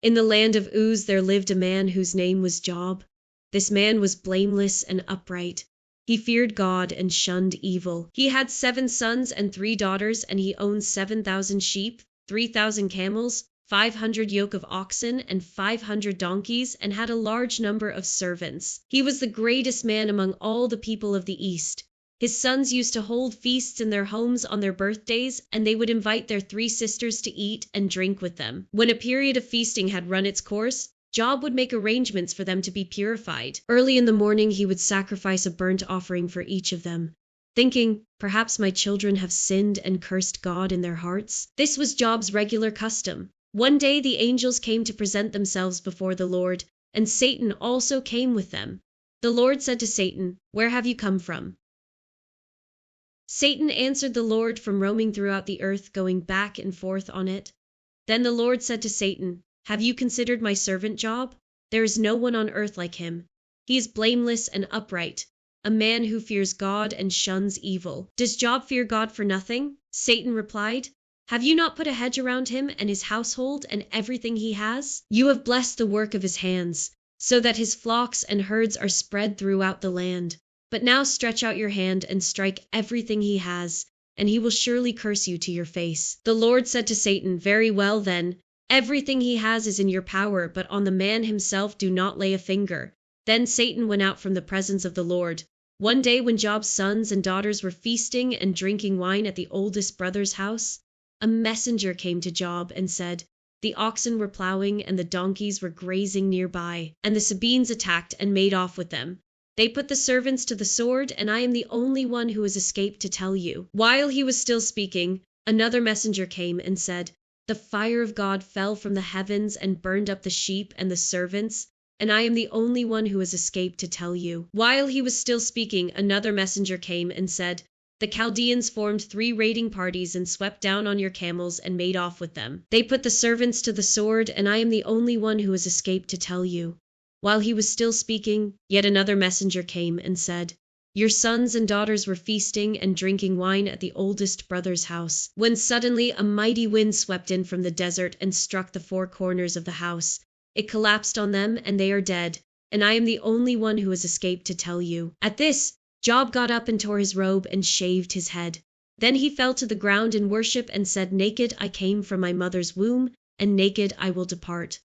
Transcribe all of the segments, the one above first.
In the land of Uz there lived a man whose name was Job. This man was blameless and upright. He feared God and shunned evil. He had 7 sons and 3 daughters, and he owned 7,000 sheep, 3,000 camels, 500 yoke of oxen, and 500 donkeys, and had a large number of servants. He was the greatest man among all the people of the East. His sons used to hold feasts in their homes on their birthdays, and they would invite their 3 sisters to eat and drink with them. When a period of feasting had run its course, Job would make arrangements for them to be purified. Early in the morning he would sacrifice a burnt offering for each of them, thinking, perhaps my children have sinned and cursed God in their hearts. This was Job's regular custom. One day the angels came to present themselves before the Lord, and Satan also came with them. The Lord said to Satan, "Where have you come from?" Satan answered the Lord, "From roaming throughout the earth, going back and forth on it." Then the Lord said to Satan, "Have you considered my servant Job? There is no one on earth like him. He is blameless and upright, a man who fears God and shuns evil." "Does Job fear God for nothing?" Satan replied. "Have you not put a hedge around him and his household and everything he has? You have blessed the work of his hands, so that his flocks and herds are spread throughout the land. But now stretch out your hand and strike everything he has, and he will surely curse you to your face." The Lord said to Satan, "Very well then, everything he has is in your power, but on the man himself do not lay a finger." Then Satan went out from the presence of the Lord. One day when Job's sons and daughters were feasting and drinking wine at the oldest brother's house, a messenger came to Job and said, "The oxen were plowing and the donkeys were grazing nearby, and the Sabines attacked and made off with them. They put the servants to the sword, and I am the only one who has escaped to tell you." While he was still speaking, another messenger came and said, "The fire of God fell from the heavens and burned up the sheep and the servants, and I am the only one who has escaped to tell you." While he was still speaking, another messenger came and said, "The Chaldeans formed 3 raiding parties and swept down on your camels and made off with them. They put the servants to the sword, and I am the only one who has escaped to tell you." While he was still speaking, yet another messenger came and said, "Your sons and daughters were feasting and drinking wine at the oldest brother's house, when suddenly a mighty wind swept in from the desert and struck the 4 corners of the house. It collapsed on them, and they are dead, and I am the only one who has escaped to tell you." At this, Job got up and tore his robe and shaved his head. Then he fell to the ground in worship and said, "Naked I came from my mother's womb, and naked I will depart.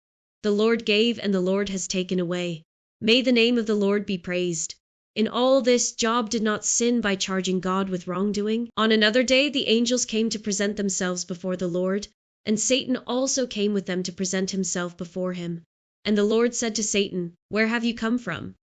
The Lord gave, and the Lord has taken away. May the name of the Lord be praised." In all this, Job did not sin by charging God with wrongdoing. On another day, the angels came to present themselves before the Lord, and Satan also came with them to present himself before him. And the Lord said to Satan, "Where have you come from?"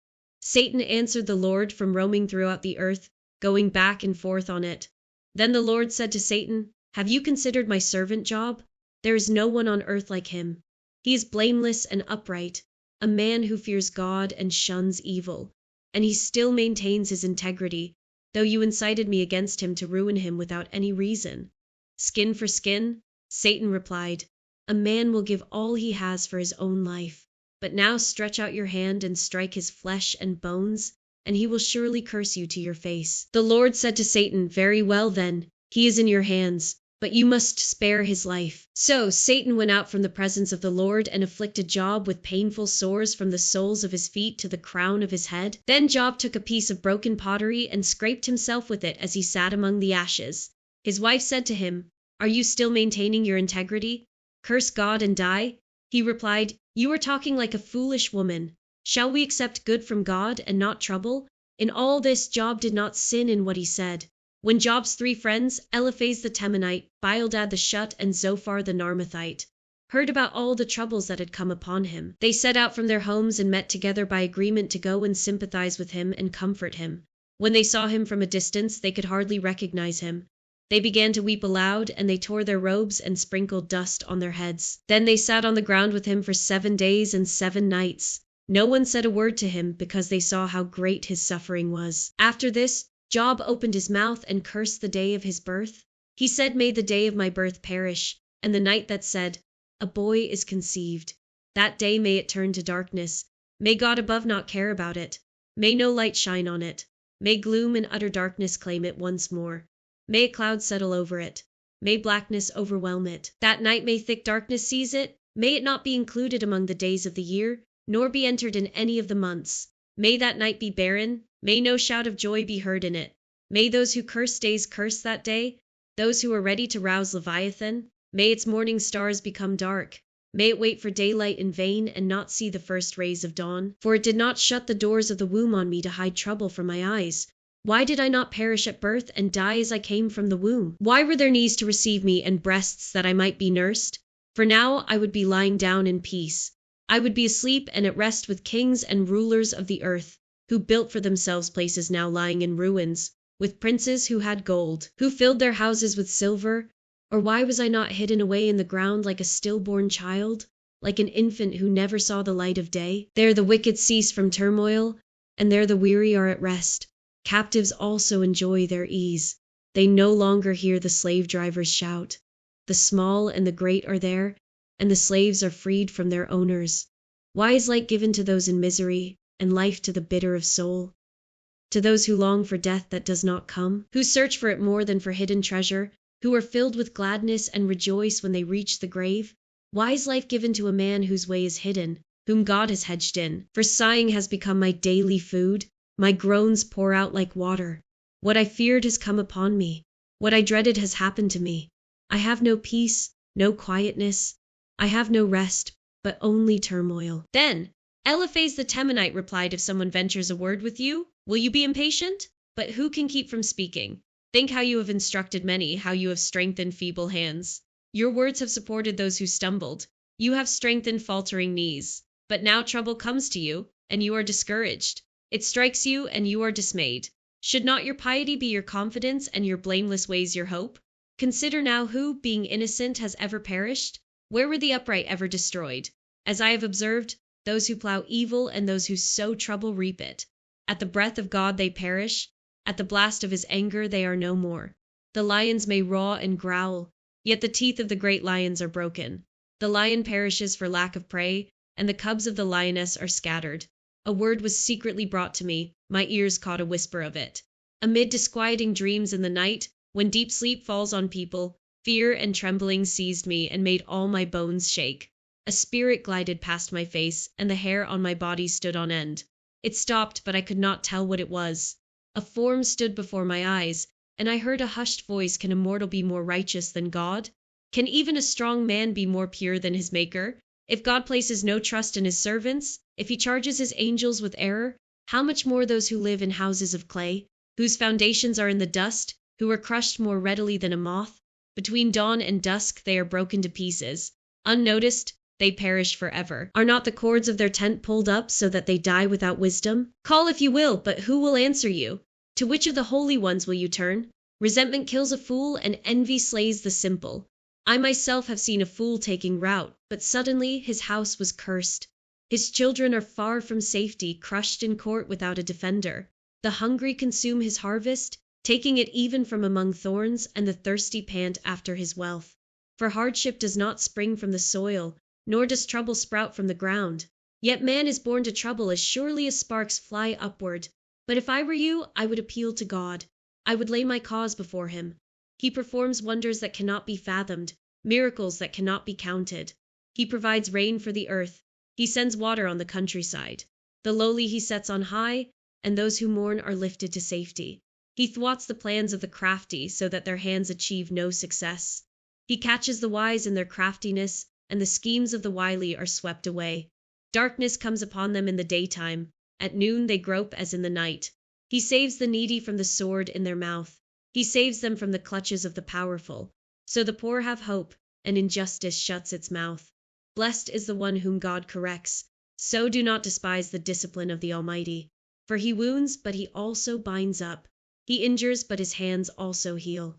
Satan answered the Lord, "From roaming throughout the earth, going back and forth on it." Then the Lord said to Satan, "Have you considered my servant Job? There is no one on earth like him. He is blameless and upright, a man who fears God and shuns evil, and he still maintains his integrity, though you incited me against him to ruin him without any reason." "Skin for skin?" Satan replied, "A man will give all he has for his own life. But now stretch out your hand and strike his flesh and bones, and he will surely curse you to your face." The Lord said to Satan, "Very well then, he is in your hands, but you must spare his life." So Satan went out from the presence of the Lord and afflicted Job with painful sores from the soles of his feet to the crown of his head. Then Job took a piece of broken pottery and scraped himself with it as he sat among the ashes. His wife said to him, "Are you still maintaining your integrity? Curse God and die." He replied, "You are talking like a foolish woman. Shall we accept good from God and not trouble?" In all this, Job did not sin in what he said. When Job's 3 friends, Eliphaz the Temanite, Bildad the Shut, and Zophar the Naamathite, heard about all the troubles that had come upon him, they set out from their homes and met together by agreement to go and sympathize with him and comfort him. When they saw him from a distance, they could hardly recognize him. They began to weep aloud, and they tore their robes and sprinkled dust on their heads. Then they sat on the ground with him for 7 days and 7 nights. No one said a word to him, because they saw how great his suffering was. After this, Job opened his mouth and cursed the day of his birth. He said, "May the day of my birth perish, and the night that said, 'A boy is conceived.' That day may it turn to darkness. May God above not care about it. May no light shine on it. May gloom and utter darkness claim it once more. May a cloud settle over it. May blackness overwhelm it. That night may thick darkness seize it. May it not be included among the days of the year, nor be entered in any of the months. May that night be barren, may no shout of joy be heard in it. May those who curse days curse that day, those who are ready to rouse Leviathan. May its morning stars become dark. May it wait for daylight in vain and not see the first rays of dawn. For it did not shut the doors of the womb on me to hide trouble from my eyes. Why did I not perish at birth and die as I came from the womb? Why were there knees to receive me and breasts that I might be nursed? For now I would be lying down in peace. I would be asleep and at rest with kings and rulers of the earth, who built for themselves places now lying in ruins, with princes who had gold, who filled their houses with silver. Or why was I not hidden away in the ground like a stillborn child, like an infant who never saw the light of day? There the wicked cease from turmoil, and there the weary are at rest. Captives also enjoy their ease. They no longer hear the slave drivers shout. The small and the great are there, and the slaves are freed from their owners. Why is light given to those in misery, and life to the bitter of soul? To those who long for death that does not come, who search for it more than for hidden treasure, who are filled with gladness and rejoice when they reach the grave? Why is life given to a man whose way is hidden, whom God has hedged in? For sighing has become my daily food, my groans pour out like water. What I feared has come upon me, what I dreaded has happened to me. I have no peace, no quietness, I have no rest, but only turmoil. Then Eliphaz the Temanite replied, if someone ventures a word with you, will you be impatient? But who can keep from speaking? Think how you have instructed many, how you have strengthened feeble hands. Your words have supported those who stumbled. You have strengthened faltering knees. But now trouble comes to you, and you are discouraged. It strikes you, and you are dismayed. Should not your piety be your confidence, and your blameless ways your hope? Consider now who, being innocent, has ever perished? Where were the upright ever destroyed? As I have observed, those who plow evil and those who sow trouble reap it. At the breath of God they perish. At the blast of his anger they are no more. The lions may roar and growl, yet the teeth of the great lions are broken. The lion perishes for lack of prey, and the cubs of the lioness are scattered. A word was secretly brought to me, my ears caught a whisper of it. Amid disquieting dreams in the night, when deep sleep falls on people, fear and trembling seized me and made all my bones shake. A spirit glided past my face, and the hair on my body stood on end. It stopped, but I could not tell what it was. A form stood before my eyes, and I heard a hushed voice, can a mortal be more righteous than God? Can even a strong man be more pure than his Maker? If God places no trust in his servants, if he charges his angels with error, how much more those who live in houses of clay, whose foundations are in the dust, who are crushed more readily than a moth? Between dawn and dusk they are broken to pieces. Unnoticed, they perish forever. Are not the cords of their tent pulled up so that they die without wisdom? Call if you will, but who will answer you? To which of the holy ones will you turn? Resentment kills a fool, and envy slays the simple. I myself have seen a fool taking rout, but suddenly his house was cursed. His children are far from safety, crushed in court without a defender. The hungry consume his harvest, taking it even from among thorns, and the thirsty pant after his wealth. For hardship does not spring from the soil, nor does trouble sprout from the ground. Yet man is born to trouble as surely as sparks fly upward. But if I were you, I would appeal to God. I would lay my cause before him. He performs wonders that cannot be fathomed, miracles that cannot be counted. He provides rain for the earth. He sends water on the countryside. The lowly he sets on high, and those who mourn are lifted to safety. He thwarts the plans of the crafty so that their hands achieve no success. He catches the wise in their craftiness, and the schemes of the wily are swept away. Darkness comes upon them in the daytime. At noon they grope as in the night. He saves the needy from the sword in their mouth. He saves them from the clutches of the powerful. So the poor have hope, and injustice shuts its mouth. Blessed is the one whom God corrects. So do not despise the discipline of the Almighty. For he wounds, but he also binds up. He injures, but his hands also heal.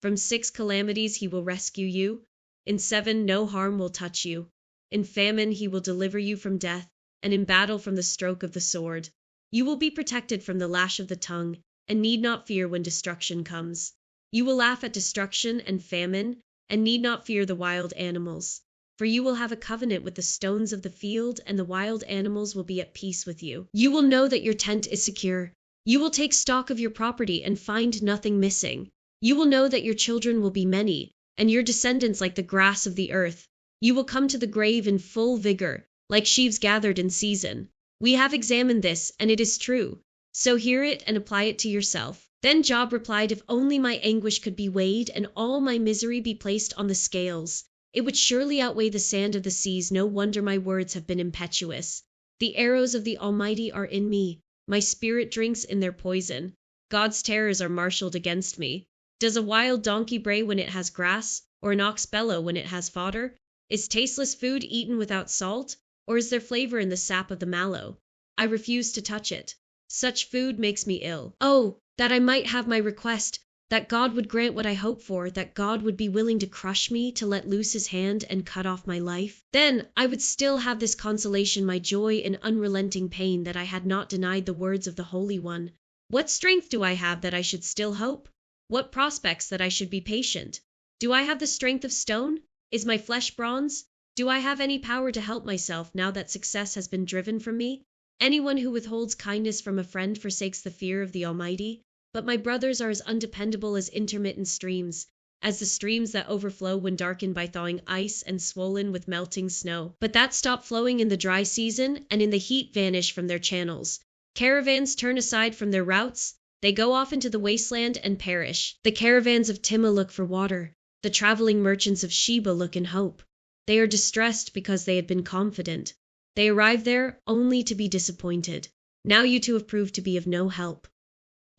From 6 calamities he will rescue you. In 7 no harm will touch you. In famine he will deliver you from death, and in battle from the stroke of the sword. You will be protected from the lash of the tongue, and need not fear when destruction comes. You will laugh at destruction and famine, and need not fear the wild animals. For you will have a covenant with the stones of the field, and the wild animals will be at peace with you. You will know that your tent is secure. You will take stock of your property and find nothing missing. You will know that your children will be many, and your descendants like the grass of the earth. You will come to the grave in full vigor, like sheaves gathered in season. We have examined this, and it is true. So hear it and apply it to yourself." Then Job replied, "If only my anguish could be weighed, and all my misery be placed on the scales, it would surely outweigh the sand of the seas. No wonder my words have been impetuous. The arrows of the Almighty are in me. My spirit drinks in their poison. God's terrors are marshaled against me. Does a wild donkey bray when it has grass, or an ox bellow when it has fodder? Is tasteless food eaten without salt, or is there flavor in the sap of the mallow? I refuse to touch it. Such food makes me ill. Oh, that I might have my request, that God would grant what I hope for, that God would be willing to crush me, to let loose his hand and cut off my life. Then I would still have this consolation, my joy in unrelenting pain, that I had not denied the words of the Holy One. What strength do I have that I should still hope? What prospects that I should be patient? Do I have the strength of stone? Is my flesh bronze? Do I have any power to help myself now that success has been driven from me? Anyone who withholds kindness from a friend forsakes the fear of the Almighty. But my brothers are as undependable as intermittent streams, as the streams that overflow when darkened by thawing ice and swollen with melting snow, but that stop flowing in the dry season, and in the heat vanish from their channels. Caravans turn aside from their routes, they go off into the wasteland and perish. The caravans of Timnah look for water, the traveling merchants of Sheba look in hope. They are distressed because they had been confident. They arrive there only to be disappointed. Now you two have proved to be of no help.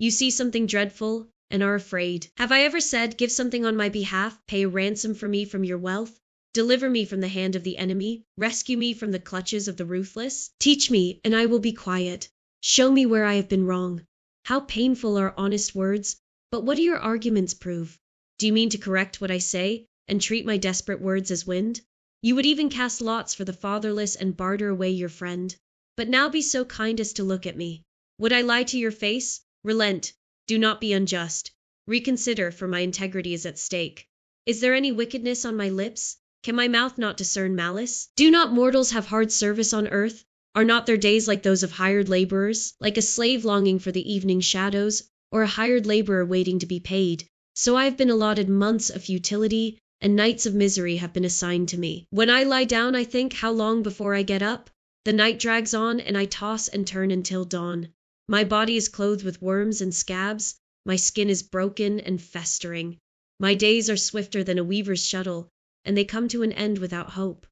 You see something dreadful and are afraid. Have I ever said, "Give something on my behalf, pay a ransom for me from your wealth, deliver me from the hand of the enemy, rescue me from the clutches of the ruthless"? Teach me, and I will be quiet. Show me where I have been wrong. How painful are honest words, but what do your arguments prove? Do you mean to correct what I say, and treat my desperate words as wind? You would even cast lots for the fatherless and barter away your friend. But now be so kind as to look at me. Would I lie to your face? Relent. Do not be unjust. Reconsider, for my integrity is at stake. Is there any wickedness on my lips? Can my mouth not discern malice? Do not mortals have hard service on earth? Are not their days like those of hired laborers, like a slave longing for the evening shadows, or a hired laborer waiting to be paid? So I have been allotted months of futility, and nights of misery have been assigned to me. When I lie down, I think, how long before I get up? The night drags on, and I toss and turn until dawn. My body is clothed with worms and scabs, my skin is broken and festering. My days are swifter than a weaver's shuttle, and they come to an end without hope.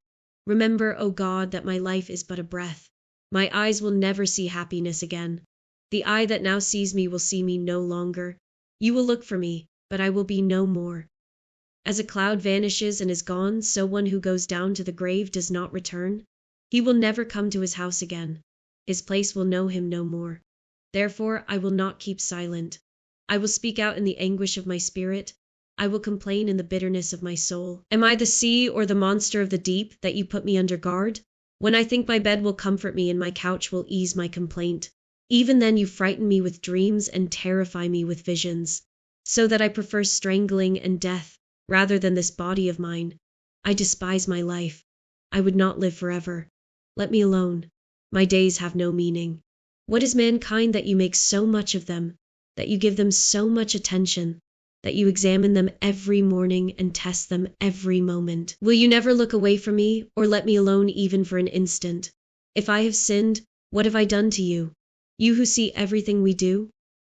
Remember, O God, that my life is but a breath. My eyes will never see happiness again. The eye that now sees me will see me no longer. You will look for me, but I will be no more. As a cloud vanishes and is gone, so one who goes down to the grave does not return. He will never come to his house again. His place will know him no more. Therefore I will not keep silent. I will speak out in the anguish of my spirit. I will complain in the bitterness of my soul. Am I the sea or the monster of the deep, that you put me under guard? When I think my bed will comfort me and my couch will ease my complaint, even then you frighten me with dreams and terrify me with visions, so that I prefer strangling and death rather than this body of mine. I despise my life. I would not live forever. Let me alone. My days have no meaning. What is mankind that you make so much of them, that you give them so much attention, that you examine them every morning and test them every moment? Will you never look away from me, or let me alone even for an instant? If I have sinned, what have I done to you? You who see everything we do?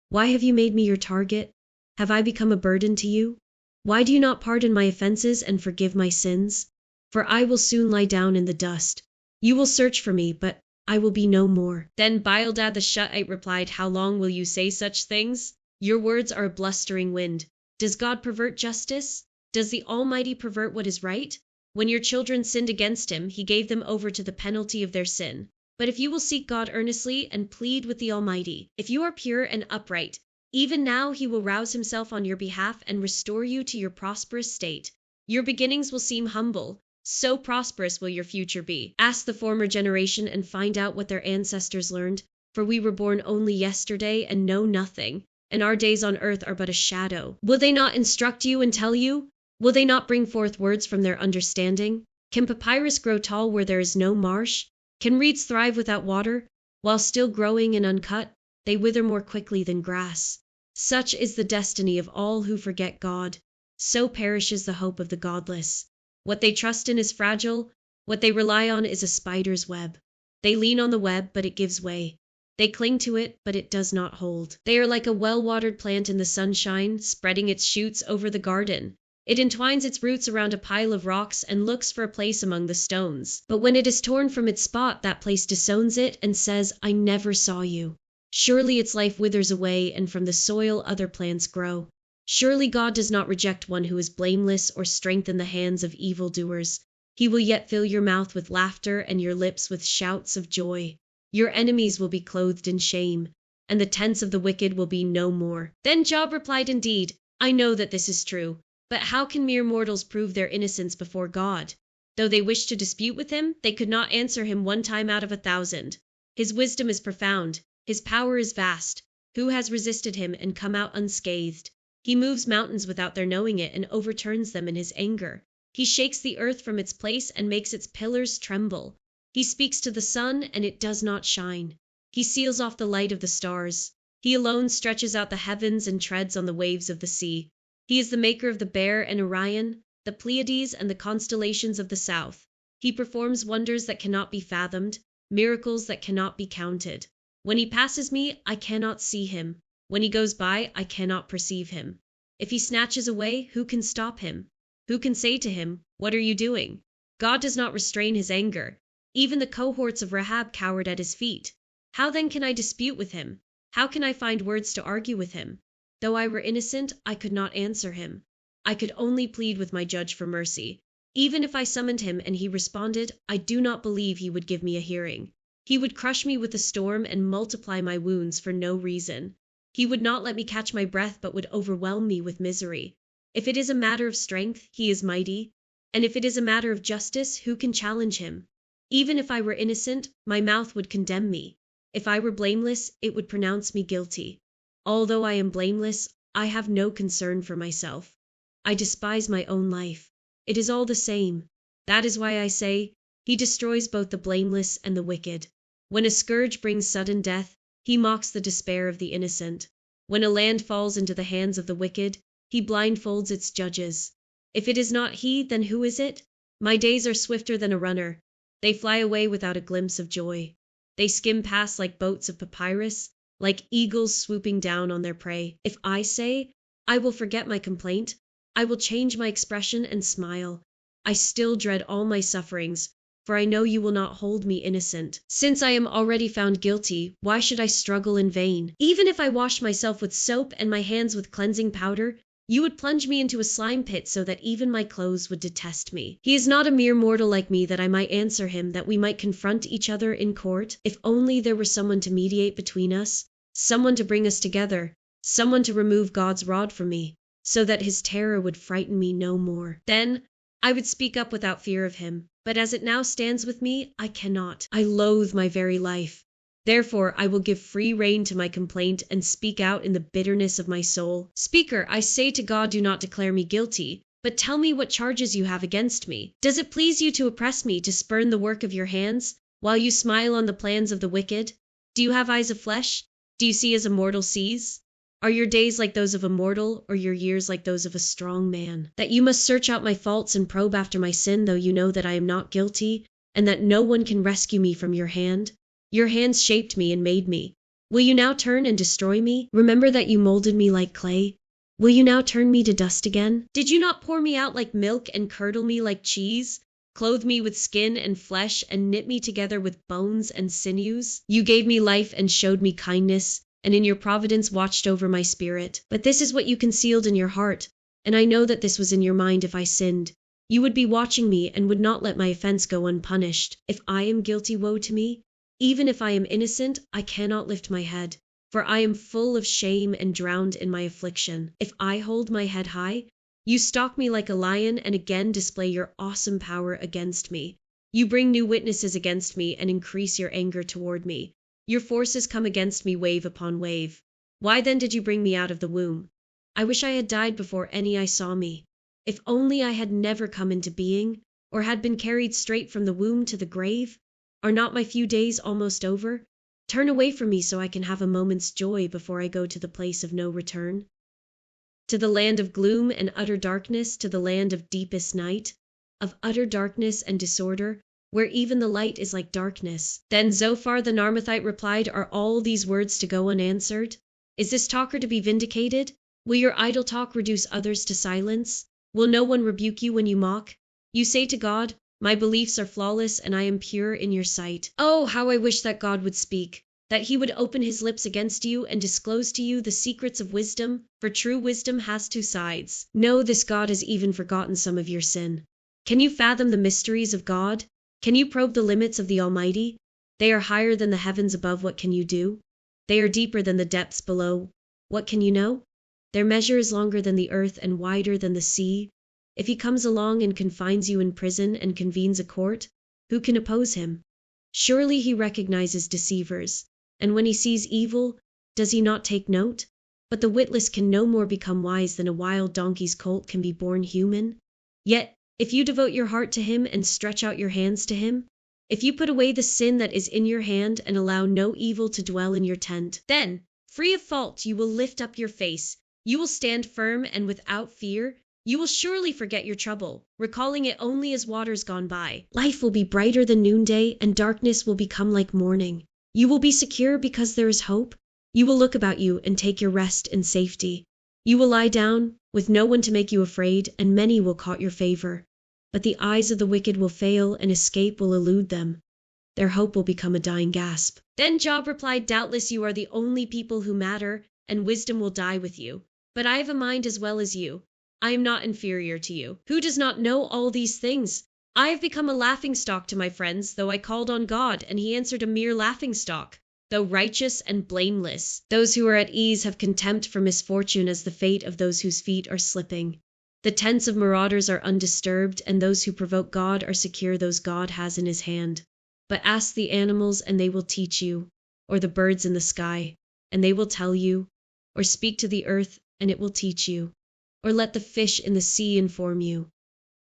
Why have you made me your target? Have I become a burden to you? Why do you not pardon my offenses and forgive my sins? For I will soon lie down in the dust. You will search for me, but I will be no more." Then Bildad the Shuhite replied, "How long will you say such things? Your words are a blustering wind. Does God pervert justice? Does the Almighty pervert what is right? When your children sinned against him, he gave them over to the penalty of their sin. But if you will seek God earnestly and plead with the Almighty, if you are pure and upright, even now he will rouse himself on your behalf and restore you to your prosperous state. Your beginnings will seem humble, so prosperous will your future be. Ask the former generation and find out what their ancestors learned, for we were born only yesterday and know nothing, and our days on earth are but a shadow. Will they not instruct you and tell you? Will they not bring forth words from their understanding? Can papyrus grow tall where there is no marsh? Can reeds thrive without water? While still growing and uncut, they wither more quickly than grass. Such is the destiny of all who forget God. So perishes the hope of the godless. What they trust in is fragile, what they rely on is a spider's web. They lean on the web, but it gives way. They cling to it, but it does not hold. They are like a well-watered plant in the sunshine, spreading its shoots over the garden. It entwines its roots around a pile of rocks and looks for a place among the stones. But when it is torn from its spot, that place disowns it and says, "I never saw you." Surely its life withers away, and from the soil other plants grow. Surely God does not reject one who is blameless or strengthen the hands of evildoers. He will yet fill your mouth with laughter and your lips with shouts of joy. Your enemies will be clothed in shame, and the tents of the wicked will be no more. Then Job replied, "Indeed, I know that this is true. But how can mere mortals prove their innocence before God? Though they wished to dispute with him, they could not answer him 1 time out of 1,000. His wisdom is profound, his power is vast. Who has resisted him and come out unscathed? He moves mountains without their knowing it and overturns them in his anger. He shakes the earth from its place and makes its pillars tremble. He speaks to the sun, and it does not shine. He seals off the light of the stars. He alone stretches out the heavens and treads on the waves of the sea. He is the maker of the Bear and Orion, the Pleiades and the constellations of the south. He performs wonders that cannot be fathomed, miracles that cannot be counted. When he passes me, I cannot see him. When he goes by, I cannot perceive him. If he snatches away, who can stop him? Who can say to him, "What are you doing?" God does not restrain his anger. Even the cohorts of Rahab cowered at his feet. How then can I dispute with him? How can I find words to argue with him? Though I were innocent, I could not answer him. I could only plead with my judge for mercy. Even if I summoned him and he responded, I do not believe he would give me a hearing. He would crush me with a storm and multiply my wounds for no reason. He would not let me catch my breath, but would overwhelm me with misery. If it is a matter of strength, he is mighty. And if it is a matter of justice, who can challenge him? Even if I were innocent, my mouth would condemn me. If I were blameless, it would pronounce me guilty. Although I am blameless, I have no concern for myself. I despise my own life. It is all the same. That is why I say, he destroys both the blameless and the wicked. When a scourge brings sudden death, he mocks the despair of the innocent. When a land falls into the hands of the wicked, he blindfolds its judges. If it is not he, then who is it? My days are swifter than a runner. They fly away without a glimpse of joy. They skim past like boats of papyrus, like eagles swooping down on their prey. If I say, I will forget my complaint, I will change my expression and smile, I still dread all my sufferings, for I know you will not hold me innocent. Since I am already found guilty, why should I struggle in vain? Even if I washed myself with soap and my hands with cleansing powder, you would plunge me into a slime pit so that even my clothes would detest me. He is not a mere mortal like me that I might answer him, that we might confront each other in court. If only there were someone to mediate between us, someone to bring us together, someone to remove God's rod from me, so that his terror would frighten me no more. Then I would speak up without fear of him. But as it now stands with me, I cannot. I loathe my very life. Therefore, I will give free rein to my complaint and speak out in the bitterness of my soul. Speaker, I say to God, do not declare me guilty, but tell me what charges you have against me. Does it please you to oppress me, to spurn the work of your hands, while you smile on the plans of the wicked? Do you have eyes of flesh? Do you see as a mortal sees? Are your days like those of a mortal, or your years like those of a strong man? That you must search out my faults and probe after my sin, though you know that I am not guilty, and that no one can rescue me from your hand? Your hands shaped me and made me. Will you now turn and destroy me? Remember that you molded me like clay. Will you now turn me to dust again? Did you not pour me out like milk and curdle me like cheese? Clothe me with skin and flesh and knit me together with bones and sinews? You gave me life and showed me kindness, and in your providence watched over my spirit. But this is what you concealed in your heart, and I know that this was in your mind if I sinned. You would be watching me and would not let my offense go unpunished. If I am guilty, woe to me. Even if I am innocent, I cannot lift my head, for I am full of shame and drowned in my affliction. If I hold my head high, you stalk me like a lion and again display your awesome power against me. You bring new witnesses against me and increase your anger toward me. Your forces come against me wave upon wave. Why then did you bring me out of the womb? I wish I had died before any eye saw me. If only I had never come into being, or had been carried straight from the womb to the grave. Are not my few days almost over? Turn away from me so I can have a moment's joy before I go to the place of no return. To the land of gloom and utter darkness, to the land of deepest night. of utter darkness and disorder, where even the light is like darkness. Then Zophar the Naamathite replied, Are all these words to go unanswered? Is this talker to be vindicated? Will your idle talk reduce others to silence? Will no one rebuke you when you mock? You say to God, My beliefs are flawless and I am pure in your sight. Oh, how I wish that God would speak, that he would open his lips against you and disclose to you the secrets of wisdom, for true wisdom has two sides. No, this God has even forgotten some of your sin. Can you fathom the mysteries of God? Can you probe the limits of the Almighty? They are higher than the heavens above. What can you do? They are deeper than the depths below. What can you know? Their measure is longer than the earth and wider than the sea. If he comes along and confines you in prison and convenes a court, who can oppose him? Surely he recognizes deceivers, and when he sees evil, does he not take note? But the witless can no more become wise than a wild donkey's colt can be born human. Yet, if you devote your heart to him and stretch out your hands to him, if you put away the sin that is in your hand and allow no evil to dwell in your tent, then, free of fault, you will lift up your face, you will stand firm and without fear, you will surely forget your trouble, recalling it only as waters gone by. Life will be brighter than noonday, and darkness will become like morning. You will be secure because there is hope. You will look about you and take your rest in safety. You will lie down, with no one to make you afraid, and many will court your favor. But the eyes of the wicked will fail, and escape will elude them. Their hope will become a dying gasp. Then Job replied, Doubtless you are the only people who matter, and wisdom will die with you. But I have a mind as well as you. I am not inferior to you. Who does not know all these things? I have become a laughingstock to my friends, though I called on God, and he answered a mere laughingstock. Though righteous and blameless, those who are at ease have contempt for misfortune as the fate of those whose feet are slipping. The tents of marauders are undisturbed, and those who provoke God are secure those God has in his hand. But ask the animals, and they will teach you, or the birds in the sky, and they will tell you, or speak to the earth, and it will teach you, or let the fish in the sea inform you.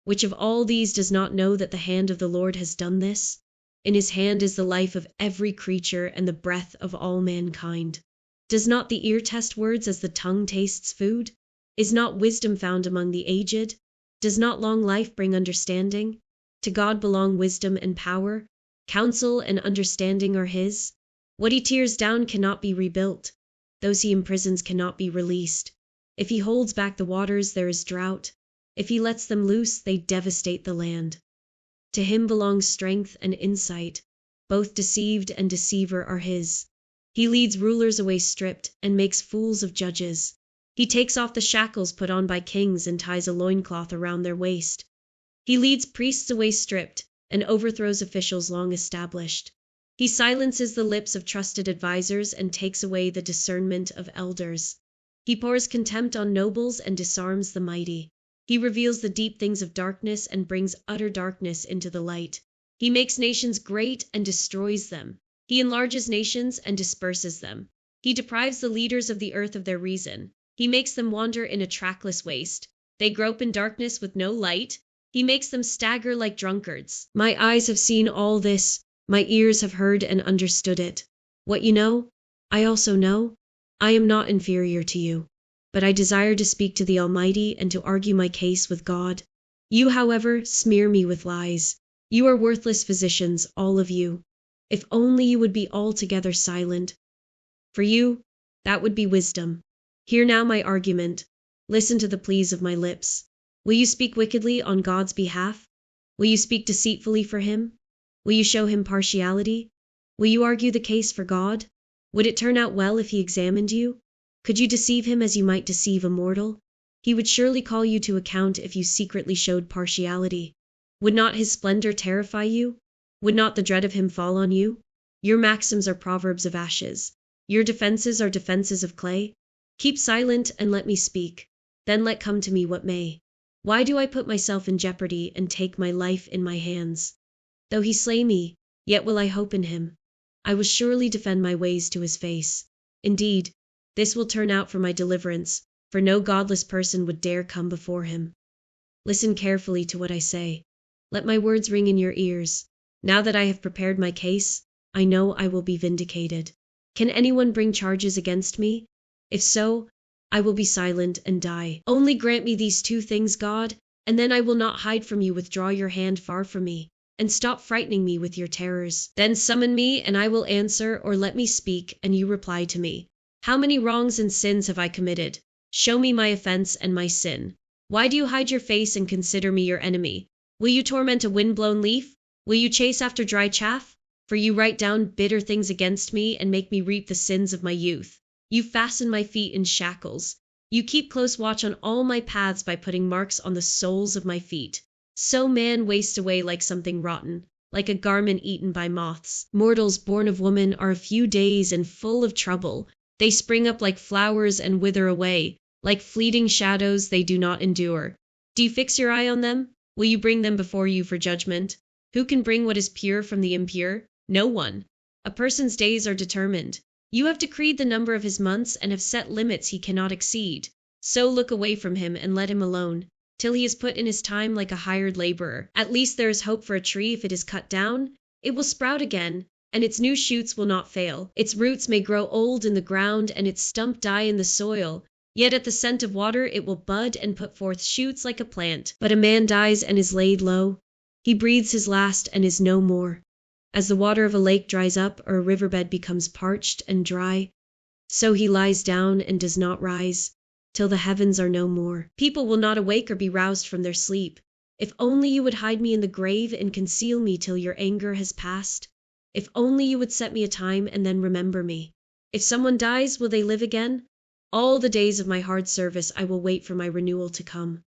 Which of all these does not know that the hand of the Lord has done this? In his hand is the life of every creature and the breath of all mankind. Does not the ear test words as the tongue tastes food? Is not wisdom found among the aged? Does not long life bring understanding? To God belong wisdom and power. Counsel and understanding are his. What he tears down cannot be rebuilt. Those he imprisons cannot be released. If he holds back the waters, there is drought. If he lets them loose, they devastate the land. To him belongs strength and insight. Both deceived and deceiver are his. He leads rulers away stripped and makes fools of judges. He takes off the shackles put on by kings and ties a loincloth around their waist. He leads priests away stripped and overthrows officials long established. He silences the lips of trusted advisers and takes away the discernment of elders. He pours contempt on nobles and disarms the mighty. He reveals the deep things of darkness and brings utter darkness into the light. He makes nations great and destroys them. He enlarges nations and disperses them. He deprives the leaders of the earth of their reason. He makes them wander in a trackless waste. They grope in darkness with no light. He makes them stagger like drunkards. My eyes have seen all this. My ears have heard and understood it. What you know, I also know. I am not inferior to you. But I desire to speak to the Almighty and to argue my case with God. You, however, smear me with lies. You are worthless physicians, all of you. If only you would be altogether silent. For you, that would be wisdom. Hear now my argument. Listen to the pleas of my lips. Will you speak wickedly on God's behalf? Will you speak deceitfully for him? Will you show him partiality? Will you argue the case for God? Would it turn out well if he examined you? Could you deceive him as you might deceive a mortal? He would surely call you to account if you secretly showed partiality. Would not his splendor terrify you? Would not the dread of him fall on you? Your maxims are proverbs of ashes. Your defenses are defenses of clay. Keep silent and let me speak. Then let come to me what may. Why do I put myself in jeopardy and take my life in my hands? Though he slay me, yet will I hope in him. I will surely defend my ways to his face. Indeed, this will turn out for my deliverance, for no godless person would dare come before him. Listen carefully to what I say. Let my words ring in your ears. Now that I have prepared my case, I know I will be vindicated. Can anyone bring charges against me? If so, I will be silent and die. Only grant me these two things, God, And then I will not hide from you. Withdraw your hand far from me, and stop frightening me with your terrors. Then summon me, and I will answer, or let me speak, and you reply to me. How many wrongs and sins have I committed? Show me my offense and my sin. Why do you hide your face and consider me your enemy? Will you torment a wind-blown leaf? Will you chase after dry chaff? For you write down bitter things against me and make me reap the sins of my youth. You fasten my feet in shackles. You keep close watch on all my paths by putting marks on the soles of my feet. So man wastes away like something rotten, like a garment eaten by moths. Mortals born of woman are a few days and full of trouble. They spring up like flowers and wither away. Like fleeting shadows, they do not endure. Do you fix your eye on them? Will you bring them before you for judgment? Who can bring what is pure from the impure? No one. A person's days are determined. You have decreed the number of his months and have set limits he cannot exceed. So look away from him and let him alone, till he is put in his time like a hired laborer. At least there is hope for a tree. If it is cut down, it will sprout again, and its new shoots will not fail. Its roots may grow old in the ground and its stump die in the soil, yet at the scent of water it will bud and put forth shoots like a plant. But a man dies and is laid low. He breathes his last and is no more. As the water of a lake dries up, or a riverbed becomes parched and dry, so he lies down and does not rise, till the heavens are no more. People will not awake or be roused from their sleep. If only you would hide me in the grave and conceal me till your anger has passed. If only you would set me a time and then remember me. If someone dies, will they live again? All the days of my hard service I will wait for my renewal to come.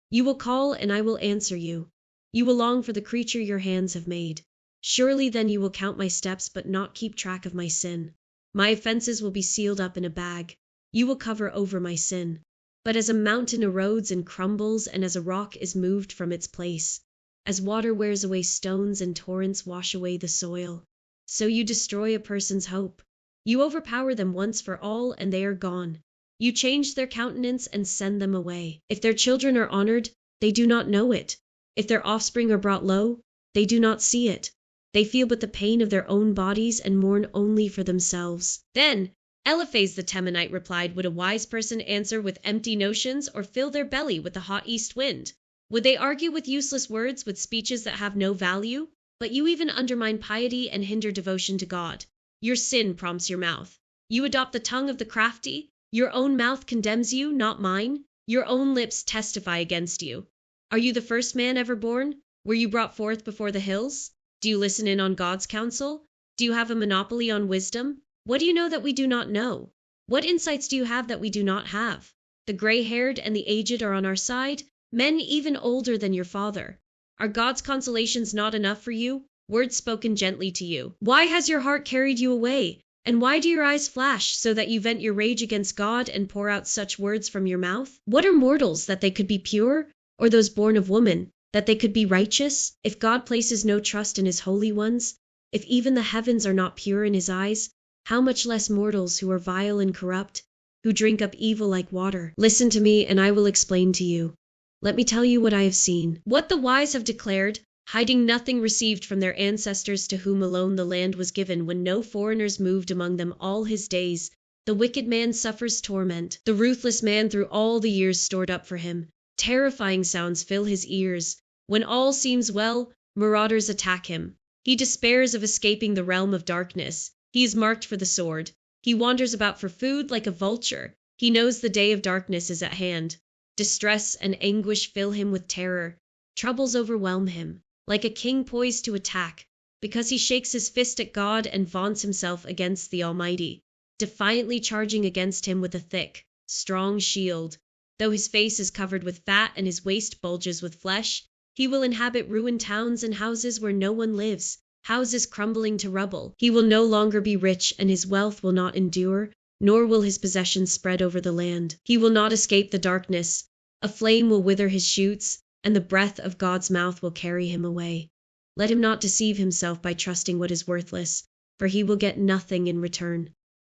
You will call and I will answer you. You will long for the creature your hands have made. Surely then you will count my steps but not keep track of my sin. My offenses will be sealed up in a bag. You will cover over my sin. But as a mountain erodes and crumbles, and as a rock is moved from its place, as water wears away stones and torrents wash away the soil, so you destroy a person's hope. You overpower them once for all, and they are gone. You change their countenance and send them away. If their children are honored, they do not know it. If their offspring are brought low, they do not see it. They feel but the pain of their own bodies and mourn only for themselves. Then Eliphaz the Temanite replied, would a wise person answer with empty notions, or fill their belly with the hot east wind? Would they argue with useless words, with speeches that have no value? But you even undermine piety and hinder devotion to God. Your sin prompts your mouth. You adopt the tongue of the crafty. Your own mouth condemns you, not mine. Your own lips testify against you. Are you the first man ever born? Were you brought forth before the hills? Do you listen in on God's counsel? Do you have a monopoly on wisdom? What do you know that we do not know? What insights do you have that we do not have? The gray-haired and the aged are on our side, men even older than your father. Are God's consolations not enough for you? Words spoken gently to you. Why has your heart carried you away? And why do your eyes flash, so that you vent your rage against God and pour out such words from your mouth? What are mortals, that they could be pure? Or those born of woman, that they could be righteous? If God places no trust in his holy ones, if even the heavens are not pure in his eyes, how much less mortals who are vile and corrupt, who drink up evil like water? Listen to me, and I will explain to you. Let me tell you what I have seen. What the wise have declared, hiding nothing received from their ancestors, to whom alone the land was given when no foreigners moved among them all his days. The wicked man suffers torment, the ruthless man through all the years stored up for him. Terrifying sounds fill his ears. When all seems well, marauders attack him. He despairs of escaping the realm of darkness. He is marked for the sword. He wanders about for food like a vulture. He knows the day of darkness is at hand. Distress and anguish fill him with terror. Troubles overwhelm him, like a king poised to attack, because he shakes his fist at God and vaunts himself against the Almighty, defiantly charging against him with a thick, strong shield. Though his face is covered with fat and his waist bulges with flesh, he will inhabit ruined towns and houses where no one lives, houses crumbling to rubble. He will no longer be rich, and his wealth will not endure, nor will his possessions spread over the land. He will not escape the darkness. A flame will wither his shoots, and the breath of God's mouth will carry him away. Let him not deceive himself by trusting what is worthless, for he will get nothing in return.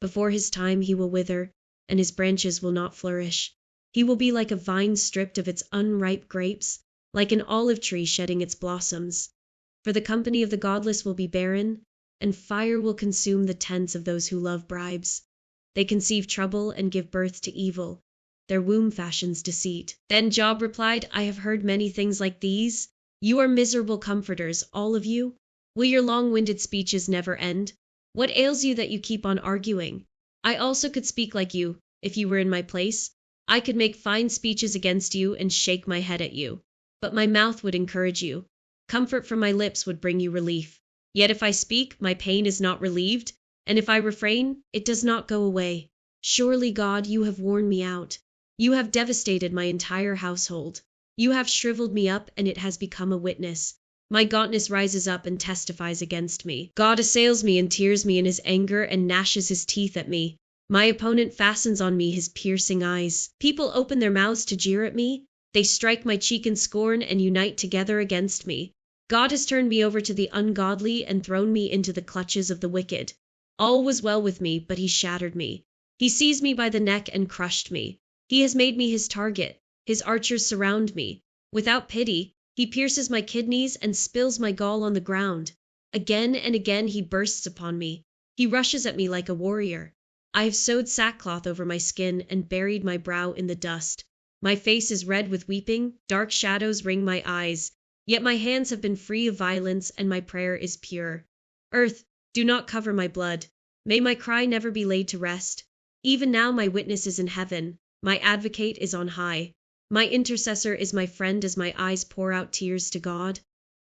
Before his time he will wither, and his branches will not flourish. He will be like a vine stripped of its unripe grapes, like an olive tree shedding its blossoms. For the company of the godless will be barren, and fire will consume the tents of those who love bribes. They conceive trouble and give birth to evil. their womb fashions deceit. Then Job replied, I have heard many things like these. You are miserable comforters, all of you. Will your long-winded speeches never end? What ails you that you keep on arguing? I also could speak like you, if you were in my place. I could make fine speeches against you and shake my head at you. But my mouth would encourage you. Comfort from my lips would bring you relief. Yet if I speak, my pain is not relieved, and if I refrain, it does not go away. Surely, God, you have worn me out. You have devastated my entire household. You have shriveled me up, and it has become a witness. My gauntness rises up and testifies against me. God assails me and tears me in his anger and gnashes his teeth at me. My opponent fastens on me his piercing eyes. People open their mouths to jeer at me. They strike my cheek in scorn and unite together against me. God has turned me over to the ungodly and thrown me into the clutches of the wicked. All was well with me, but he shattered me. He seized me by the neck and crushed me. He has made me his target. His archers surround me. Without pity, he pierces my kidneys and spills my gall on the ground. Again and again he bursts upon me. He rushes at me like a warrior. I have sewed sackcloth over my skin and buried my brow in the dust. My face is red with weeping, dark shadows ring my eyes. Yet my hands have been free of violence, and my prayer is pure. Earth, do not cover my blood. May my cry never be laid to rest. Even now my witness is in heaven. My advocate is on high. My intercessor is my friend as my eyes pour out tears to God.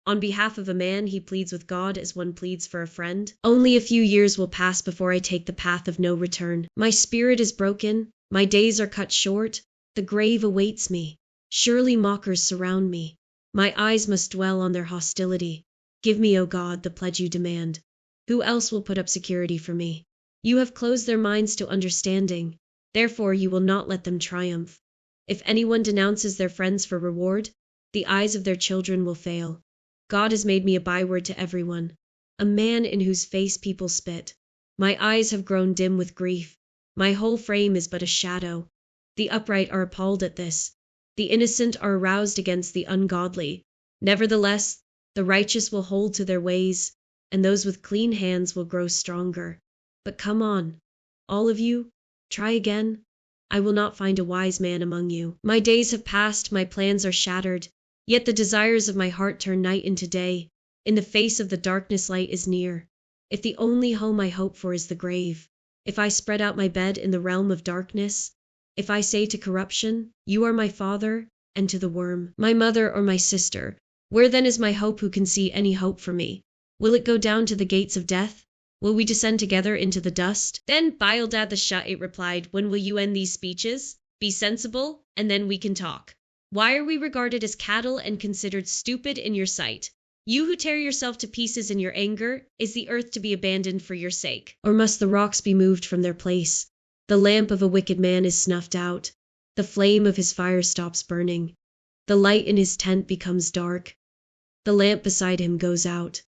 On behalf of a man, he pleads with God as one pleads for a friend. Only a few years will pass before I take the path of no return. My spirit is broken. My days are cut short. The grave awaits me. Surely mockers surround me. My eyes must dwell on their hostility. Give me, O God, the pledge you demand. Who else will put up security for me? You have closed their minds to understanding. Therefore you will not let them triumph. If anyone denounces their friends for reward, the eyes of their children will fail. God has made me a byword to everyone, a man in whose face people spit. My eyes have grown dim with grief. My whole frame is but a shadow. The upright are appalled at this. The innocent are aroused against the ungodly. Nevertheless, the righteous will hold to their ways, and those with clean hands will grow stronger. But come on, all of you, try again. I will not find a wise man among you. My days have passed, my plans are shattered, yet the desires of my heart turn night into day. In the face of the darkness light is near. If the only home I hope for is the grave, if I spread out my bed in the realm of darkness, if I say to corruption, you are my father, and to the worm, my mother or my sister, where then is my hope who can see any hope for me? Will it go down to the gates of death? Will we descend together into the dust? Then Bildad the Shuhite replied, when will you end these speeches? Be sensible, and then we can talk. Why are we regarded as cattle and considered stupid in your sight? You who tear yourself to pieces in your anger, is the earth to be abandoned for your sake? Or must the rocks be moved from their place? The lamp of a wicked man is snuffed out. The flame of his fire stops burning. The light in his tent becomes dark. The lamp beside him goes out.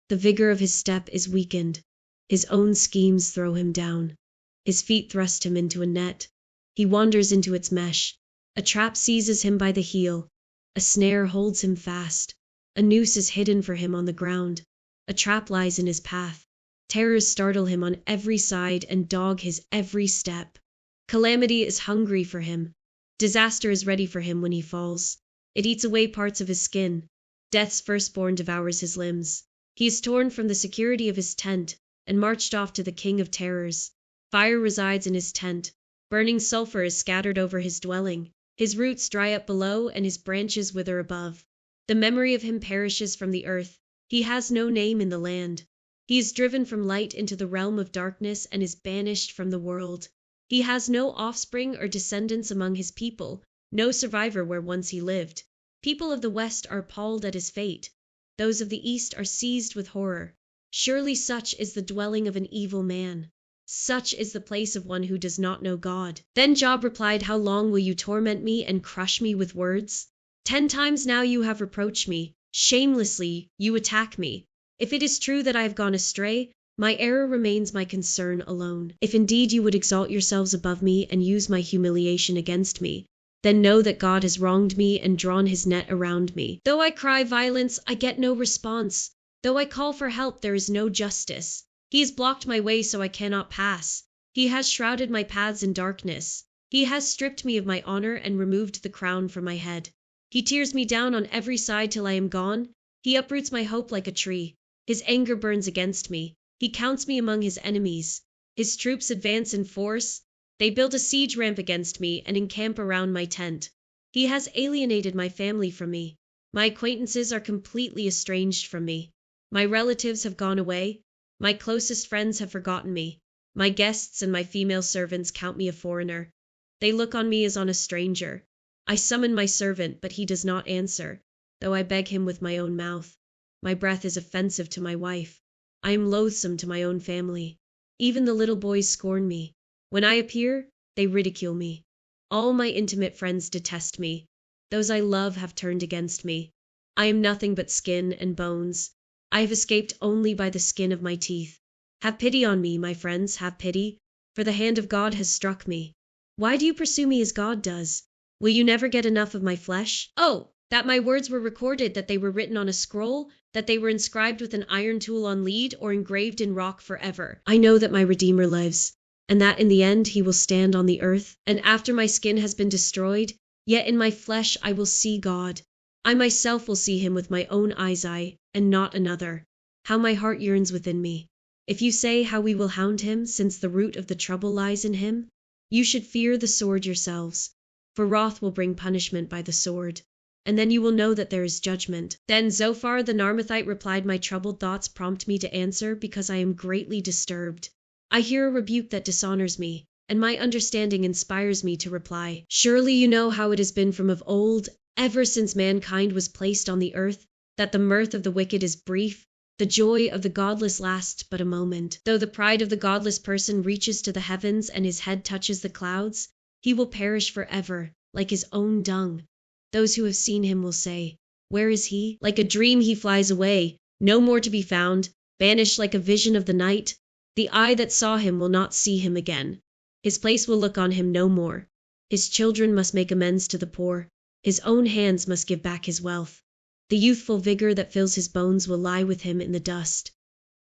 The vigor of his step is weakened. His own schemes throw him down. His feet thrust him into a net. He wanders into its mesh. A trap seizes him by the heel. A snare holds him fast. A noose is hidden for him on the ground. A trap lies in his path. Terrors startle him on every side and dog his every step. Calamity is hungry for him. Disaster is ready for him when he falls. It eats away parts of his skin. Death's firstborn devours his limbs. He is torn from the security of his tent and marched off to the king of terrors. Fire resides in his tent. Burning sulfur is scattered over his dwelling. His roots dry up below and his branches wither above. The memory of him perishes from the earth. He has no name in the land. He is driven from light into the realm of darkness and is banished from the world. He has no offspring or descendants among his people, no survivor where once he lived. People of the West are appalled at his fate. Those of the East are seized with horror. Surely such is the dwelling of an evil man. Such is the place of one who does not know God. Then Job replied, how long will you torment me and crush me with words? 10 times now you have reproached me. Shamelessly you attack me. If it is true that I have gone astray, my error remains my concern alone. If indeed you would exalt yourselves above me and use my humiliation against me, then know that God has wronged me and drawn his net around me. Though I cry violence, I get no response. Though I call for help, there is no justice. He has blocked my way so I cannot pass. He has shrouded my paths in darkness. He has stripped me of my honor and removed the crown from my head. He tears me down on every side till I am gone. He uproots my hope like a tree. His anger burns against me. He counts me among his enemies. His troops advance in force. They build a siege ramp against me and encamp around my tent. He has alienated my family from me. My acquaintances are completely estranged from me. My relatives have gone away. My closest friends have forgotten me. My guests and my female servants count me a foreigner. They look on me as on a stranger. I summon my servant, but he does not answer, though I beg him with my own mouth. My breath is offensive to my wife. I am loathsome to my own family. Even the little boys scorn me. When I appear, they ridicule me. All my intimate friends detest me. Those I love have turned against me. I am nothing but skin and bones. I have escaped only by the skin of my teeth. Have pity on me, my friends, have pity, for the hand of God has struck me. Why do you pursue me as God does? Will you never get enough of my flesh? Oh, that my words were recorded, that they were written on a scroll, that they were inscribed with an iron tool on lead, or engraved in rock forever. I know that my Redeemer lives, and that in the end he will stand on the earth, and after my skin has been destroyed, yet in my flesh I will see God. I myself will see him with my own eyes, and not another. How my heart yearns within me. If you say how we will hound him, since the root of the trouble lies in him, you should fear the sword yourselves, for wrath will bring punishment by the sword, and then you will know that there is judgment. Then Zophar the Naamathite replied, my troubled thoughts prompt me to answer, because I am greatly disturbed. I hear a rebuke that dishonors me, and my understanding inspires me to reply. Surely you know how it has been from of old, ever since mankind was placed on the earth, that the mirth of the wicked is brief, the joy of the godless lasts but a moment. Though the pride of the godless person reaches to the heavens and his head touches the clouds, he will perish forever, like his own dung. Those who have seen him will say, where is he? Like a dream he flies away, no more to be found, vanished like a vision of the night. The eye that saw him will not see him again. His place will look on him no more. His children must make amends to the poor. His own hands must give back his wealth. The youthful vigor that fills his bones will lie with him in the dust.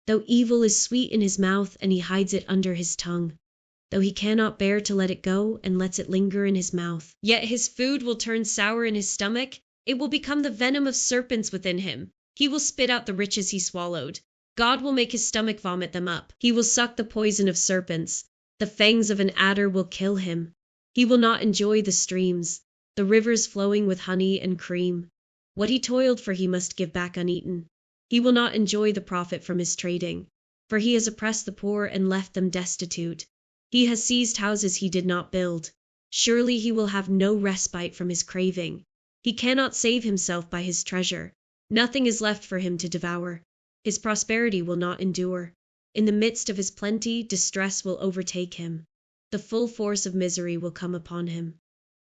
Though evil is sweet in his mouth and he hides it under his tongue, though he cannot bear to let it go and lets it linger in his mouth, yet his food will turn sour in his stomach. It will become the venom of serpents within him. He will spit out the riches he swallowed. God will make his stomach vomit them up. He will suck the poison of serpents. The fangs of an adder will kill him. He will not enjoy the streams, the rivers flowing with honey and cream. What he toiled for he must give back uneaten. He will not enjoy the profit from his trading, for he has oppressed the poor and left them destitute. He has seized houses he did not build. Surely he will have no respite from his craving. He cannot save himself by his treasure. Nothing is left for him to devour. His prosperity will not endure. In the midst of his plenty, distress will overtake him. The full force of misery will come upon him.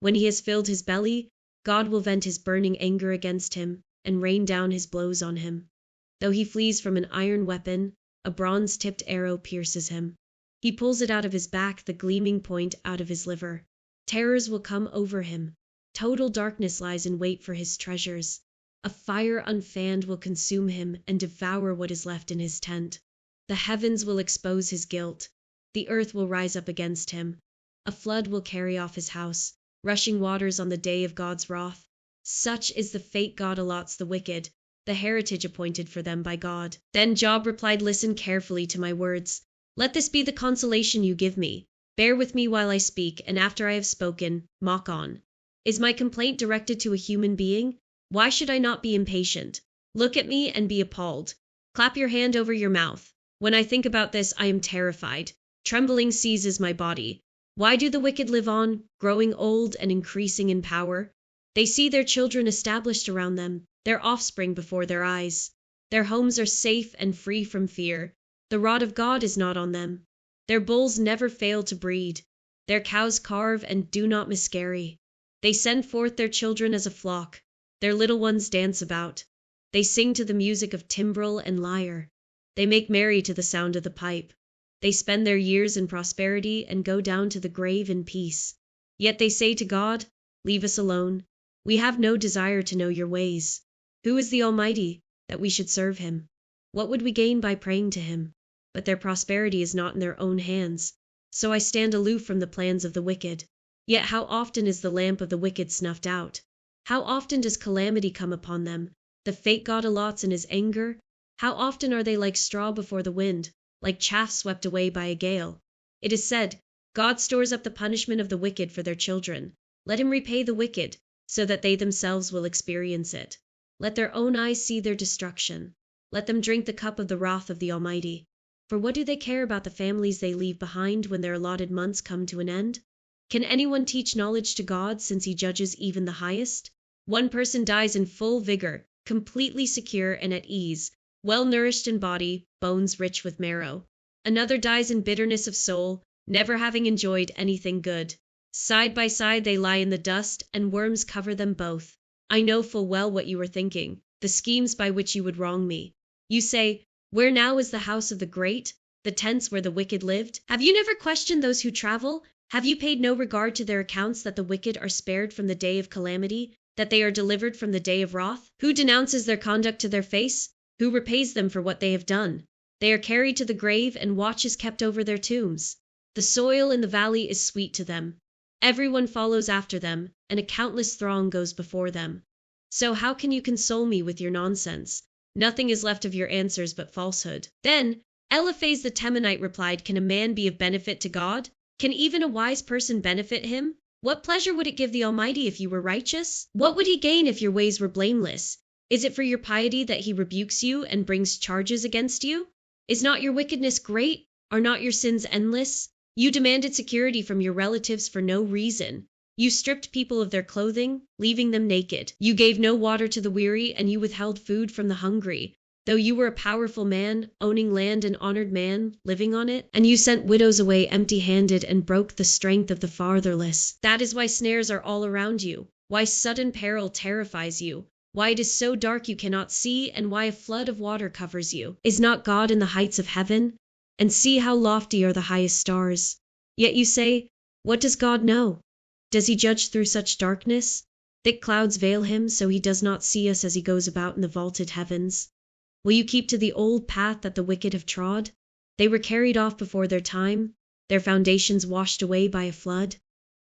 When he has filled his belly, God will vent his burning anger against him and rain down his blows on him. Though he flees from an iron weapon, a bronze-tipped arrow pierces him. He pulls it out of his back, the gleaming point out of his liver. Terrors will come over him. Total darkness lies in wait for his treasures. A fire unfanned will consume him and devour what is left in his tent. The heavens will expose his guilt. The earth will rise up against him. A flood will carry off his house, rushing waters on the day of God's wrath. Such is the fate God allots the wicked, the heritage appointed for them by God. Then Job replied, listen carefully to my words. Let this be the consolation you give me. Bear with me while I speak, and after I have spoken, mock on. Is my complaint directed to a human being? Why should I not be impatient? Look at me and be appalled. Clap your hand over your mouth. When I think about this, I am terrified. Trembling seizes my body. Why do the wicked live on, growing old and increasing in power? They see their children established around them, their offspring before their eyes. Their homes are safe and free from fear. The rod of God is not on them. Their bulls never fail to breed. Their cows calve and do not miscarry. They send forth their children as a flock. Their little ones dance about. They sing to the music of timbrel and lyre. They make merry to the sound of the pipe. They spend their years in prosperity and go down to the grave in peace. Yet they say to God, leave us alone. We have no desire to know your ways. Who is the Almighty, that we should serve him? What would we gain by praying to him? But their prosperity is not in their own hands, so I stand aloof from the plans of the wicked. Yet how often is the lamp of the wicked snuffed out? How often does calamity come upon them, the fate God allots in his anger? How often are they like straw before the wind, like chaff swept away by a gale? It is said, God stores up the punishment of the wicked for their children. Let him repay the wicked, so that they themselves will experience it. Let their own eyes see their destruction. Let them drink the cup of the wrath of the Almighty. For what do they care about the families they leave behind when their allotted months come to an end? Can anyone teach knowledge to God, since he judges even the highest? One person dies in full vigor, completely secure and at ease, well nourished in body, bones rich with marrow. Another dies in bitterness of soul, never having enjoyed anything good. Side by side they lie in the dust, and worms cover them both. I know full well what you are thinking, the schemes by which you would wrong me. You say, where now is the house of the great, the tents where the wicked lived? Have you never questioned those who travel? Have you paid no regard to their accounts that the wicked are spared from the day of calamity, that they are delivered from the day of wrath? Who denounces their conduct to their face? Who repays them for what they have done? They are carried to the grave, and watch is kept over their tombs. The soil in the valley is sweet to them. Everyone follows after them, and a countless throng goes before them. So how can you console me with your nonsense? Nothing is left of your answers but falsehood. Then Eliphaz the Temanite replied, can a man be of benefit to God? Can even a wise person benefit him? What pleasure would it give the Almighty if you were righteous? What would he gain if your ways were blameless? Is it for your piety that he rebukes you and brings charges against you? Is not your wickedness great? Are not your sins endless? You demanded security from your relatives for no reason. You stripped people of their clothing, leaving them naked. You gave no water to the weary, and you withheld food from the hungry, though you were a powerful man, owning land and honored man, living on it. And you sent widows away empty-handed and broke the strength of the fatherless. That is why snares are all around you, why sudden peril terrifies you, why it is so dark you cannot see, and why a flood of water covers you. Is not God in the heights of heaven? And see how lofty are the highest stars. Yet you say, what does God know? Does he judge through such darkness? Thick clouds veil him, so he does not see us as he goes about in the vaulted heavens. Will you keep to the old path that the wicked have trod? They were carried off before their time, their foundations washed away by a flood.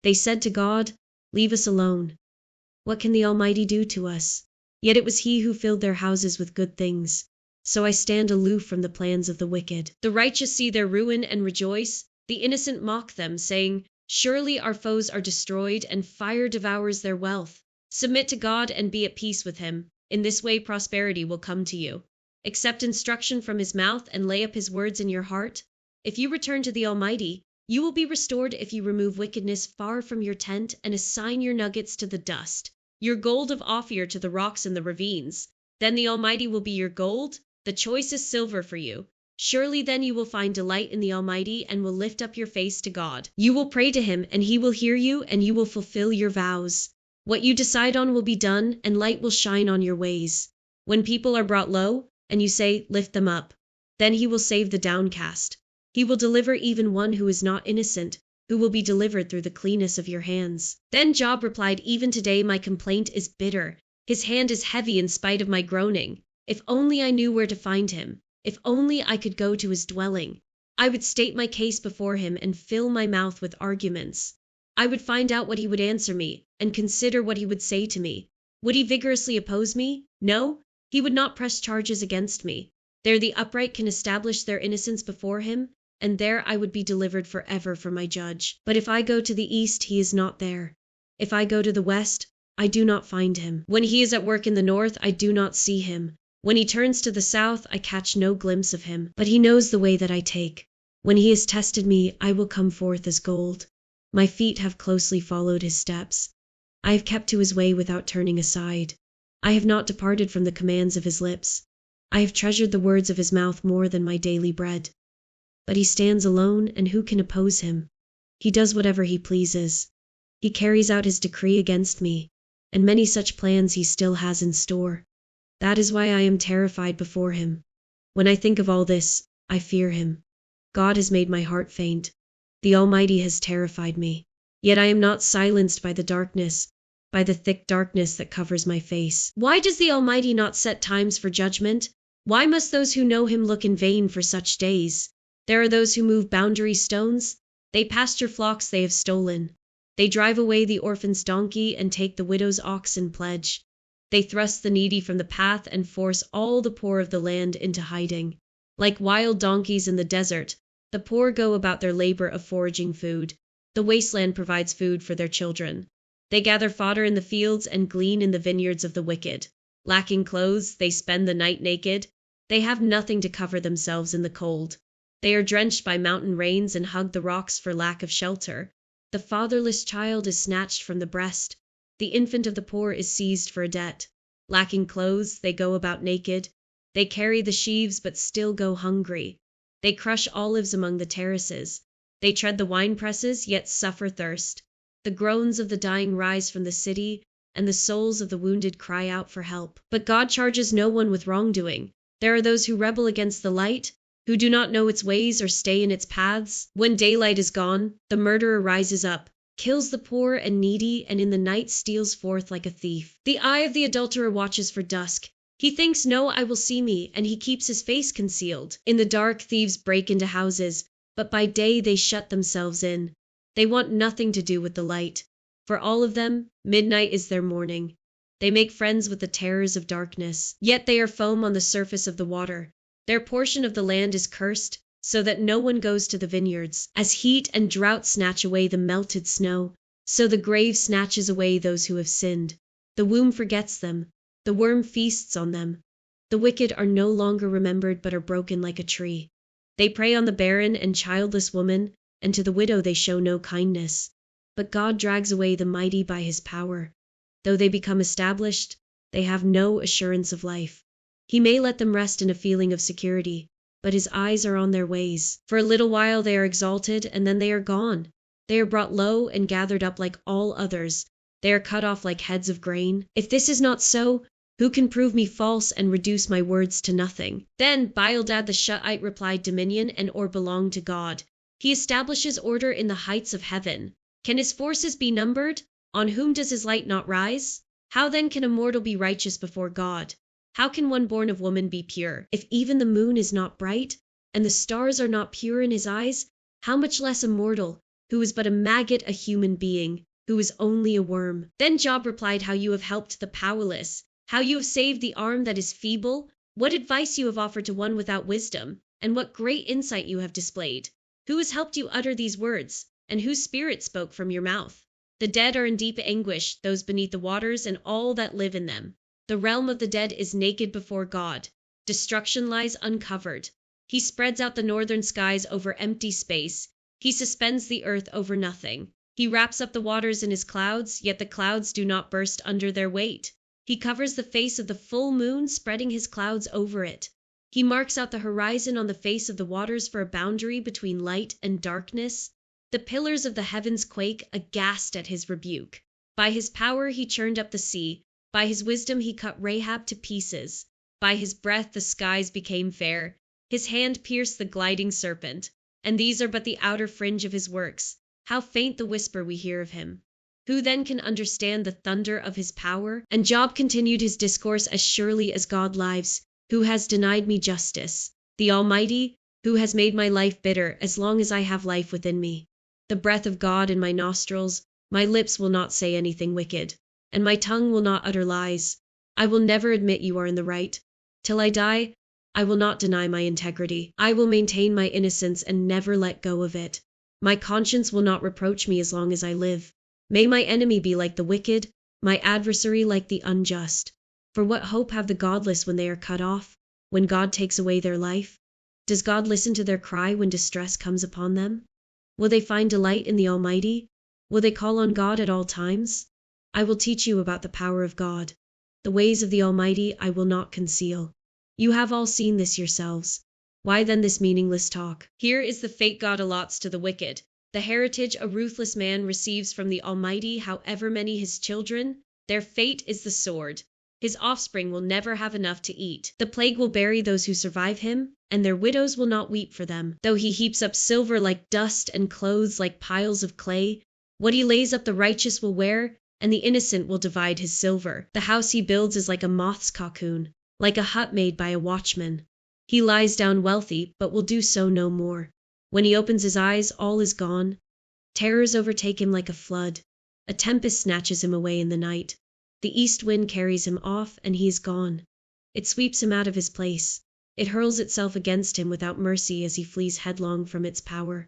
They said to God, leave us alone. What can the Almighty do to us? Yet it was he who filled their houses with good things. So I stand aloof from the plans of the wicked. The righteous see their ruin and rejoice. The innocent mock them, saying, surely our foes are destroyed, and fire devours their wealth. Submit to God and be at peace with him. In this way prosperity will come to you. Accept instruction from his mouth and lay up his words in your heart. If you return to the Almighty, you will be restored if you remove wickedness far from your tent and assign your nuggets to the dust, your gold of Ophir to the rocks in the ravines. Then the Almighty will be your gold, the choicest silver for you. Surely then you will find delight in the Almighty and will lift up your face to God. You will pray to him, and he will hear you, and you will fulfill your vows. What you decide on will be done, and light will shine on your ways. When people are brought low, and you say, lift them up, then he will save the downcast. He will deliver even one who is not innocent, who will be delivered through the cleanness of your hands. Then Job replied, even today my complaint is bitter. His hand is heavy in spite of my groaning. If only I knew where to find him. If only I could go to his dwelling. I would state my case before him and fill my mouth with arguments. I would find out what he would answer me, and consider what he would say to me. Would he vigorously oppose me? No, he would not press charges against me. There the upright can establish their innocence before him, and there I would be delivered forever from my judge. But if I go to the east, he is not there. If I go to the west, I do not find him. When he is at work in the north, I do not see him. When he turns to the south, I catch no glimpse of him. But he knows the way that I take. When he has tested me, I will come forth as gold. My feet have closely followed his steps. I have kept to his way without turning aside. I have not departed from the commands of his lips. I have treasured the words of his mouth more than my daily bread. But he stands alone, and who can oppose him? He does whatever he pleases. He carries out his decree against me, and many such plans he still has in store. That is why I am terrified before him. When I think of all this, I fear him. God has made my heart faint. The Almighty has terrified me. Yet I am not silenced by the darkness, by the thick darkness that covers my face. Why does the Almighty not set times for judgment? Why must those who know him look in vain for such days? There are those who move boundary stones. They pasture flocks they have stolen. They drive away the orphan's donkey and take the widow's ox in pledge. They thrust the needy from the path and force all the poor of the land into hiding. Like wild donkeys in the desert, the poor go about their labor of foraging food. The wasteland provides food for their children. They gather fodder in the fields and glean in the vineyards of the wicked. Lacking clothes, they spend the night naked. They have nothing to cover themselves in the cold. They are drenched by mountain rains and hug the rocks for lack of shelter. The fatherless child is snatched from the breast. The infant of the poor is seized for a debt. Lacking clothes, they go about naked. They carry the sheaves but still go hungry. They crush olives among the terraces. They tread the wine presses, yet suffer thirst. The groans of the dying rise from the city, and the souls of the wounded cry out for help. But God charges no one with wrongdoing. There are those who rebel against the light, who do not know its ways or stay in its paths. When daylight is gone, the murderer rises up, kills the poor and needy, and in the night steals forth like a thief. The eye of the adulterer watches for dusk. He thinks no eye will see me, and he keeps his face concealed. In the dark, thieves break into houses, but by day they shut themselves in. They want nothing to do with the light. For all of them, midnight is their morning. They make friends with the terrors of darkness. Yet they are foam on the surface of the water. Their portion of the land is cursed, so that no one goes to the vineyards. As heat and drought snatch away the melted snow, so the grave snatches away those who have sinned. The womb forgets them. The worm feasts on them. The wicked are no longer remembered but are broken like a tree. They prey on the barren and childless woman, and to the widow they show no kindness. But God drags away the mighty by his power. Though they become established, they have no assurance of life. He may let them rest in a feeling of security, but his eyes are on their ways. For a little while they are exalted, and then they are gone. They are brought low and gathered up like all others. They are cut off like heads of grain. If this is not so, who can prove me false and reduce my words to nothing? Then Bildad the Shuhite replied, dominion and or belong to God. He establishes order in the heights of heaven. Can his forces be numbered? On whom does his light not rise? How then can a mortal be righteous before God? How can one born of woman be pure? If even the moon is not bright, and the stars are not pure in his eyes, how much less a mortal, who is but a maggot, a human being, who is only a worm? Then Job replied, how you have helped the powerless, how you have saved the arm that is feeble, what advice you have offered to one without wisdom, and what great insight you have displayed. Who has helped you utter these words, and whose spirit spoke from your mouth? The dead are in deep anguish, those beneath the waters and all that live in them. The realm of the dead is naked before God. Destruction lies uncovered. He spreads out the northern skies over empty space. He suspends the earth over nothing. He wraps up the waters in his clouds, yet the clouds do not burst under their weight. He covers the face of the full moon, spreading his clouds over it. He marks out the horizon on the face of the waters for a boundary between light and darkness. The pillars of the heavens quake, aghast at his rebuke. By his power he churned up the sea. By his wisdom he cut Rahab to pieces. By his breath the skies became fair. His hand pierced the gliding serpent. And these are but the outer fringe of his works. How faint the whisper we hear of him. Who then can understand the thunder of his power? And Job continued his discourse, as surely as God lives, who has denied me justice, the Almighty, who has made my life bitter as long as I have life within me. The breath of God in my nostrils, my lips will not say anything wicked, and my tongue will not utter lies. I will never admit you are in the right. Till I die, I will not deny my integrity. I will maintain my innocence and never let go of it. My conscience will not reproach me as long as I live. May my enemy be like the wicked, my adversary like the unjust. For what hope have the godless when they are cut off, when God takes away their life? Does God listen to their cry when distress comes upon them? Will they find delight in the Almighty? Will they call on God at all times? I will teach you about the power of God. The ways of the Almighty I will not conceal. You have all seen this yourselves. Why then this meaningless talk? Here is the fate God allots to the wicked. The heritage a ruthless man receives from the Almighty, however many his children. Their fate is the sword. His offspring will never have enough to eat. The plague will bury those who survive him, and their widows will not weep for them. Though he heaps up silver like dust and clothes like piles of clay, what he lays up the righteous will wear, and the innocent will divide his silver. The house he builds is like a moth's cocoon, like a hut made by a watchman. He lies down wealthy, but will do so no more. When he opens his eyes, all is gone. Terrors overtake him like a flood. A tempest snatches him away in the night. The east wind carries him off, and he is gone. It sweeps him out of his place. It hurls itself against him without mercy as he flees headlong from its power.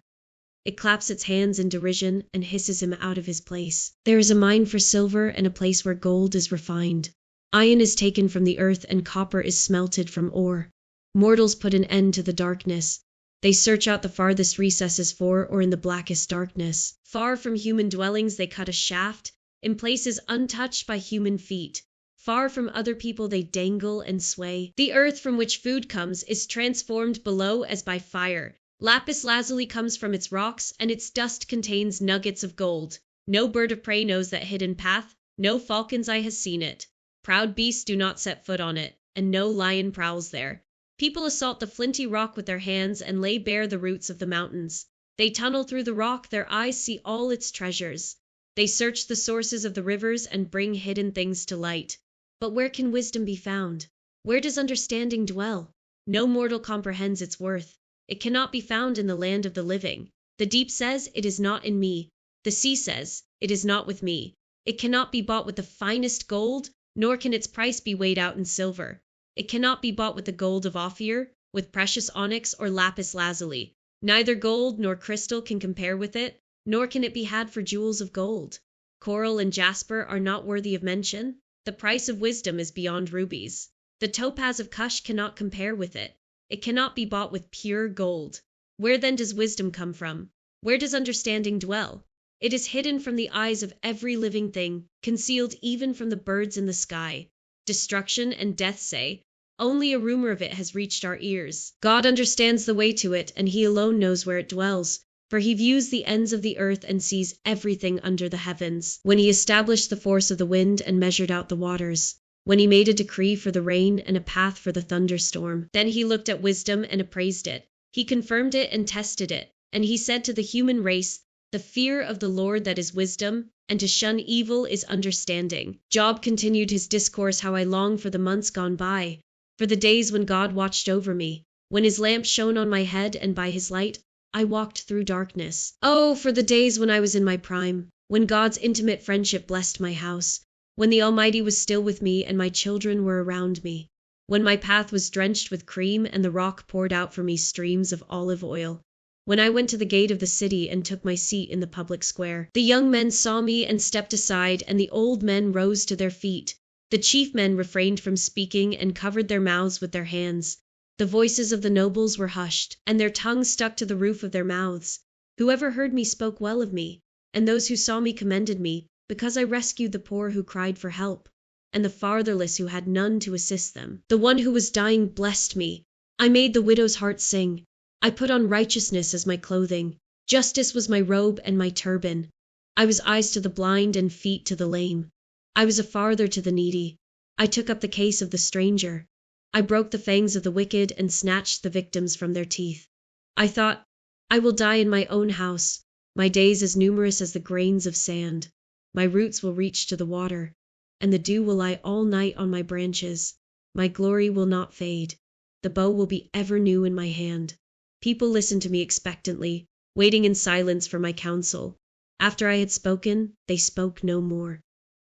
It claps its hands in derision and hisses him out of his place. There is a mine for silver and a place where gold is refined. Iron is taken from the earth and copper is smelted from ore. Mortals put an end to the darkness. They search out the farthest recesses for, or in the blackest darkness. Far from human dwellings they cut a shaft, in places untouched by human feet. Far from other people they dangle and sway. The earth from which food comes is transformed below as by fire. Lapis lazuli comes from its rocks, and its dust contains nuggets of gold. No bird of prey knows that hidden path, no falcon's eye has seen it. Proud beasts do not set foot on it, and no lion prowls there. People assault the flinty rock with their hands and lay bare the roots of the mountains. They tunnel through the rock, their eyes see all its treasures. They search the sources of the rivers and bring hidden things to light. But where can wisdom be found? Where does understanding dwell? No mortal comprehends its worth. It cannot be found in the land of the living. The deep says, "It is not in me." The sea says, "It is not with me." It cannot be bought with the finest gold, nor can its price be weighed out in silver. It cannot be bought with the gold of Ophir, with precious onyx or lapis lazuli. Neither gold nor crystal can compare with it, nor can it be had for jewels of gold. Coral and jasper are not worthy of mention. The price of wisdom is beyond rubies. The topaz of Kush cannot compare with it. It cannot be bought with pure gold. Where then does wisdom come from? Where does understanding dwell? It is hidden from the eyes of every living thing, concealed even from the birds in the sky. Destruction and death say, only a rumor of it has reached our ears. God understands the way to it, and he alone knows where it dwells, for he views the ends of the earth and sees everything under the heavens. When he established the force of the wind and measured out the waters, when he made a decree for the rain and a path for the thunderstorm, then he looked at wisdom and appraised it. He confirmed it and tested it, and he said to the human race, "The fear of the Lord that is wisdom, and to shun evil is understanding." Job continued his discourse how I long for the months gone by, for the days when God watched over me, when his lamp shone on my head and by his light I walked through darkness. Oh, for the days when I was in my prime, when God's intimate friendship blessed my house, when the Almighty was still with me and my children were around me, when my path was drenched with cream and the rock poured out for me streams of olive oil. When I went to the gate of the city and took my seat in the public square, the young men saw me and stepped aside, and the old men rose to their feet. The chief men refrained from speaking and covered their mouths with their hands. The voices of the nobles were hushed, and their tongues stuck to the roof of their mouths. Whoever heard me spoke well of me, and those who saw me commended me, because I rescued the poor who cried for help, and the fatherless who had none to assist them. The one who was dying blessed me. I made the widow's heart sing. I put on righteousness as my clothing. Justice was my robe and my turban. I was eyes to the blind and feet to the lame. I was a father to the needy. I took up the case of the stranger. I broke the fangs of the wicked and snatched the victims from their teeth. I thought, I will die in my own house, my days as numerous as the grains of sand. My roots will reach to the water, and the dew will lie all night on my branches. My glory will not fade. The bow will be ever new in my hand. People listened to me expectantly, waiting in silence for my counsel. After I had spoken, they spoke no more.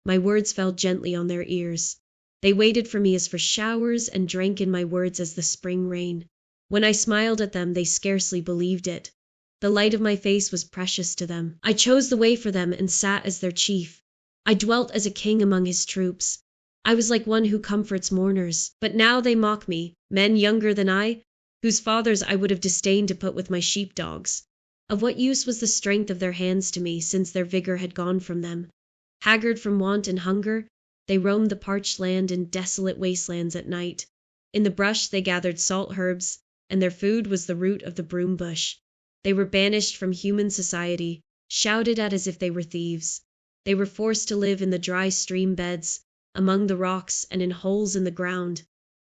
My words fell gently on their ears. They waited for me as for showers and drank in my words as the spring rain. When I smiled at them, they scarcely believed it. The light of my face was precious to them. I chose the way for them and sat as their chief. I dwelt as a king among his troops. I was like one who comforts mourners. But now they mock me, men younger than I, whose fathers I would have disdained to put with my sheepdogs. Of what use was the strength of their hands to me, since their vigor had gone from them? Haggard from want and hunger, they roamed the parched land in desolate wastelands at night. In the brush they gathered salt herbs, and their food was the root of the broom bush. They were banished from human society, shouted at as if they were thieves. They were forced to live in the dry stream beds, among the rocks, and in holes in the ground.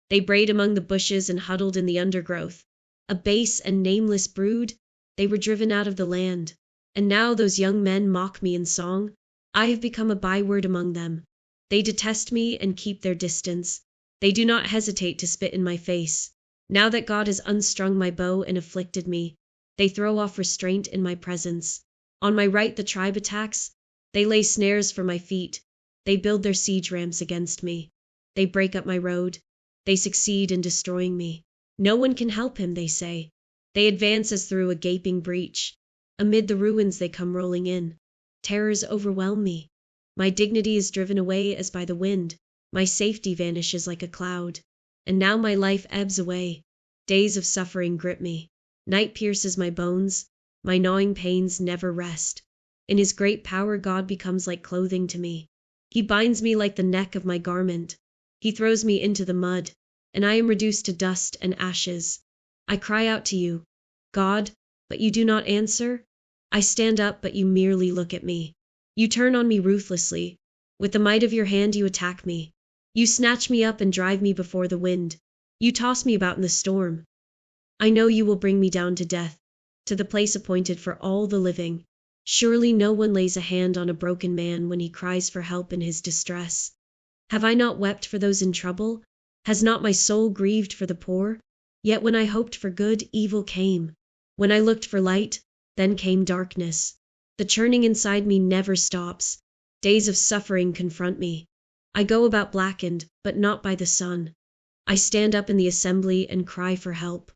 They brayed among the bushes and huddled in the undergrowth. A base and nameless brood, they were driven out of the land. And now those young men mock me in song. I have become a byword among them. They detest me and keep their distance. They do not hesitate to spit in my face. Now that God has unstrung my bow and afflicted me, they throw off restraint in my presence. On my right the tribe attacks. They lay snares for my feet. They build their siege ramps against me. They break up my road. They succeed in destroying me. No one can help him, they say. They advance as through a gaping breach. Amid the ruins they come rolling in. Terrors overwhelm me. My dignity is driven away as by the wind. My safety vanishes like a cloud. And now my life ebbs away. Days of suffering grip me. Night pierces my bones. My gnawing pains never rest. In his great power God becomes like clothing to me. He binds me like the neck of my garment. He throws me into the mud, and I am reduced to dust and ashes. I cry out to you, God, but you do not answer. I stand up, but you merely look at me. You turn on me ruthlessly. With the might of your hand you attack me. You snatch me up and drive me before the wind. You toss me about in the storm. I know you will bring me down to death, to the place appointed for all the living. Surely no one lays a hand on a broken man when he cries for help in his distress. Have I not wept for those in trouble? Has not my soul grieved for the poor? Yet when I hoped for good, evil came. When I looked for light, then came darkness. The churning inside me never stops. Days of suffering confront me. I go about blackened, but not by the sun. I stand up in the assembly and cry for help.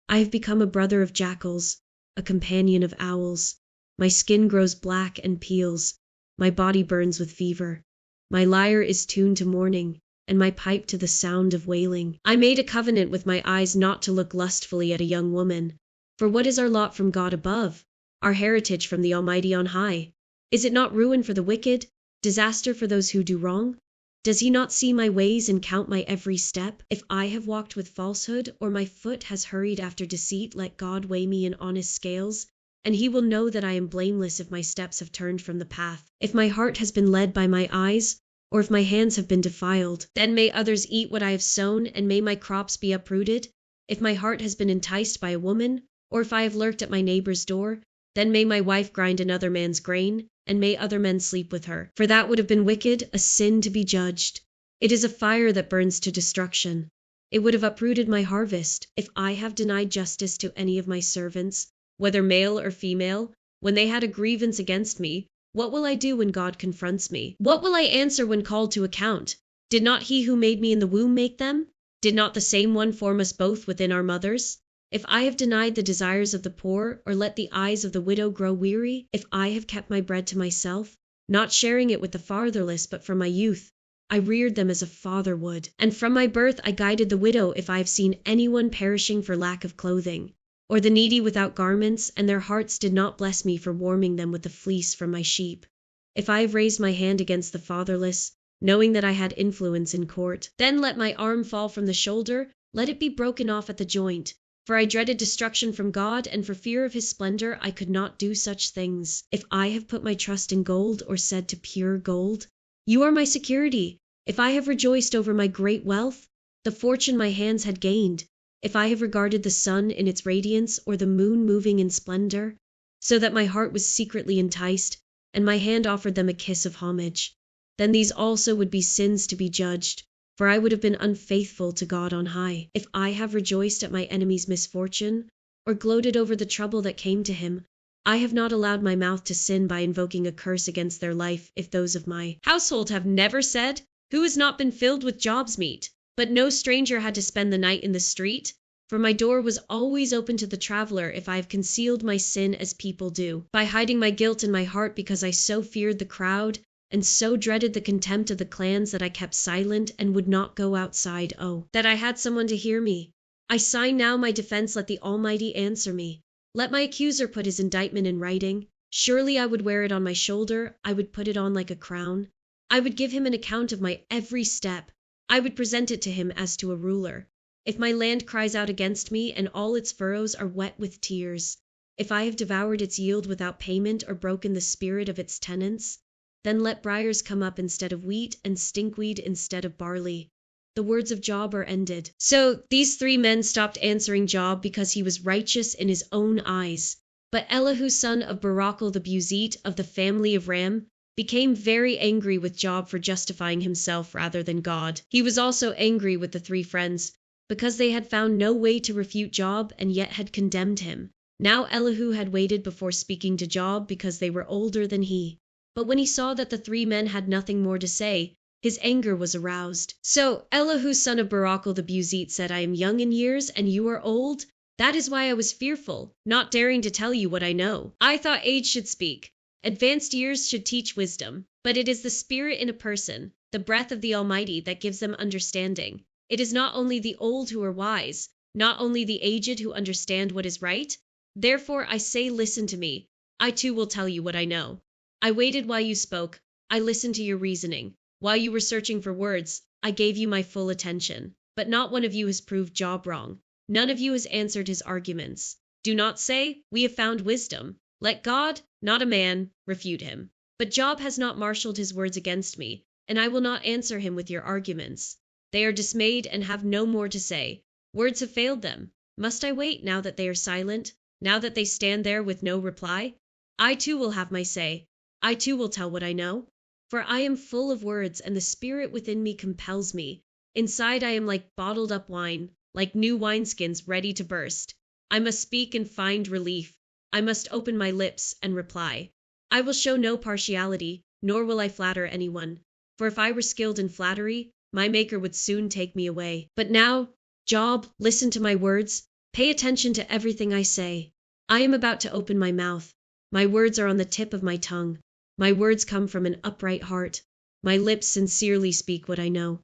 I have become a brother of jackals, a companion of owls. My skin grows black and peels. My body burns with fever. My lyre is tuned to mourning, and my pipe to the sound of wailing. I made a covenant with my eyes not to look lustfully at a young woman. For what is our lot from God above? Our heritage from the Almighty on high? Is it not ruin for the wicked, disaster for those who do wrong? Does he not see my ways and count my every step? If I have walked with falsehood, or my foot has hurried after deceit, let God weigh me in honest scales, and he will know that I am blameless if my steps have turned from the path. If my heart has been led by my eyes, or if my hands have been defiled, then may others eat what I have sown, and may my crops be uprooted. If my heart has been enticed by a woman, or if I have lurked at my neighbor's door, then may my wife grind another man's grain, and may other men sleep with her. For that would have been wicked, a sin to be judged. It is a fire that burns to destruction. It would have uprooted my harvest. If I have denied justice to any of my servants, whether male or female, when they had a grievance against me, what will I do when God confronts me? What will I answer when called to account? Did not he who made me in the womb make them? Did not the same one form us both within our mothers? If I have denied the desires of the poor, or let the eyes of the widow grow weary, if I have kept my bread to myself, not sharing it with the fatherless, but from my youth, I reared them as a father would. And from my birth I guided the widow if I have seen anyone perishing for lack of clothing, or the needy without garments, and their hearts did not bless me for warming them with the fleece from my sheep. If I have raised my hand against the fatherless, knowing that I had influence in court, then let my arm fall from the shoulder, let it be broken off at the joint. For I dreaded destruction from God, and for fear of his splendor I could not do such things. If I have put my trust in gold, or said to pure gold, you are my security. If I have rejoiced over my great wealth, the fortune my hands had gained, if I have regarded the sun in its radiance, or the moon moving in splendor, so that my heart was secretly enticed, and my hand offered them a kiss of homage, then these also would be sins to be judged, for I would have been unfaithful to God on high. If I have rejoiced at my enemy's misfortune, or gloated over the trouble that came to him, I have not allowed my mouth to sin by invoking a curse against their life. If those of my household have never said, who has not been filled with Job's meat? But no stranger had to spend the night in the street, for my door was always open to the traveler. If I have concealed my sin as people do, by hiding my guilt in my heart because I so feared the crowd, and so dreaded the contempt of the clans that I kept silent and would not go outside, oh, that I had someone to hear me. I sign now my defense, let the Almighty answer me. Let my accuser put his indictment in writing. Surely I would wear it on my shoulder, I would put it on like a crown. I would give him an account of my every step. I would present it to him as to a ruler. If my land cries out against me, and all its furrows are wet with tears, if I have devoured its yield without payment, or broken the spirit of its tenants, then let briars come up instead of wheat, and stinkweed instead of barley. The words of Job are ended. So these three men stopped answering Job because he was righteous in his own eyes. But Elihu, son of Barachel the Buzite of the family of Ram, became very angry with Job for justifying himself rather than God. He was also angry with the three friends, because they had found no way to refute Job and yet had condemned him. Now Elihu had waited before speaking to Job because they were older than he. But when he saw that the three men had nothing more to say, his anger was aroused. So Elihu son of Barakal the Buzite said, I am young in years, and you are old. That is why I was fearful, not daring to tell you what I know. I thought age should speak. Advanced years should teach wisdom. But it is the spirit in a person, the breath of the Almighty, that gives them understanding. It is not only the old who are wise, not only the aged who understand what is right. Therefore I say, listen to me. I too will tell you what I know. I waited while you spoke. I listened to your reasoning. While you were searching for words, I gave you my full attention. But not one of you has proved Job wrong. None of you has answered his arguments. Do not say, we have found wisdom. Let God, not a man, refute him. But Job has not marshaled his words against me, and I will not answer him with your arguments. They are dismayed and have no more to say. Words have failed them. Must I wait now that they are silent, now that they stand there with no reply? I too will have my say. I too will tell what I know. For I am full of words, and the spirit within me compels me. Inside I am like bottled up wine, like new wineskins ready to burst. I must speak and find relief. I must open my lips and reply. I will show no partiality, nor will I flatter anyone. For if I were skilled in flattery, my Maker would soon take me away. But now, Job, listen to my words. Pay attention to everything I say. I am about to open my mouth. My words are on the tip of my tongue. My words come from an upright heart. My lips sincerely speak what I know.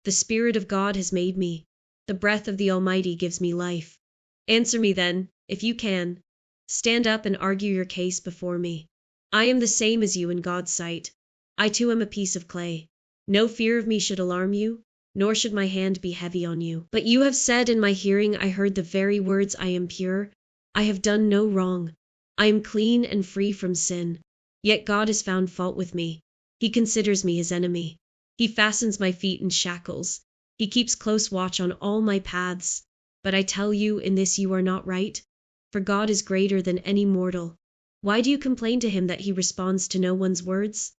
The Spirit of God has made me. The breath of the Almighty gives me life. Answer me then, if you can. Stand up and argue your case before me. I am the same as you in God's sight. I too am a piece of clay. No fear of me should alarm you, nor should my hand be heavy on you. But you have said in my hearing, I heard the very words, I am pure. I have done no wrong. I am clean and free from sin. Yet God has found fault with me. He considers me his enemy. He fastens my feet in shackles. He keeps close watch on all my paths. But I tell you, in this you are not right, for God is greater than any mortal. Why do you complain to him that he responds to no one's words?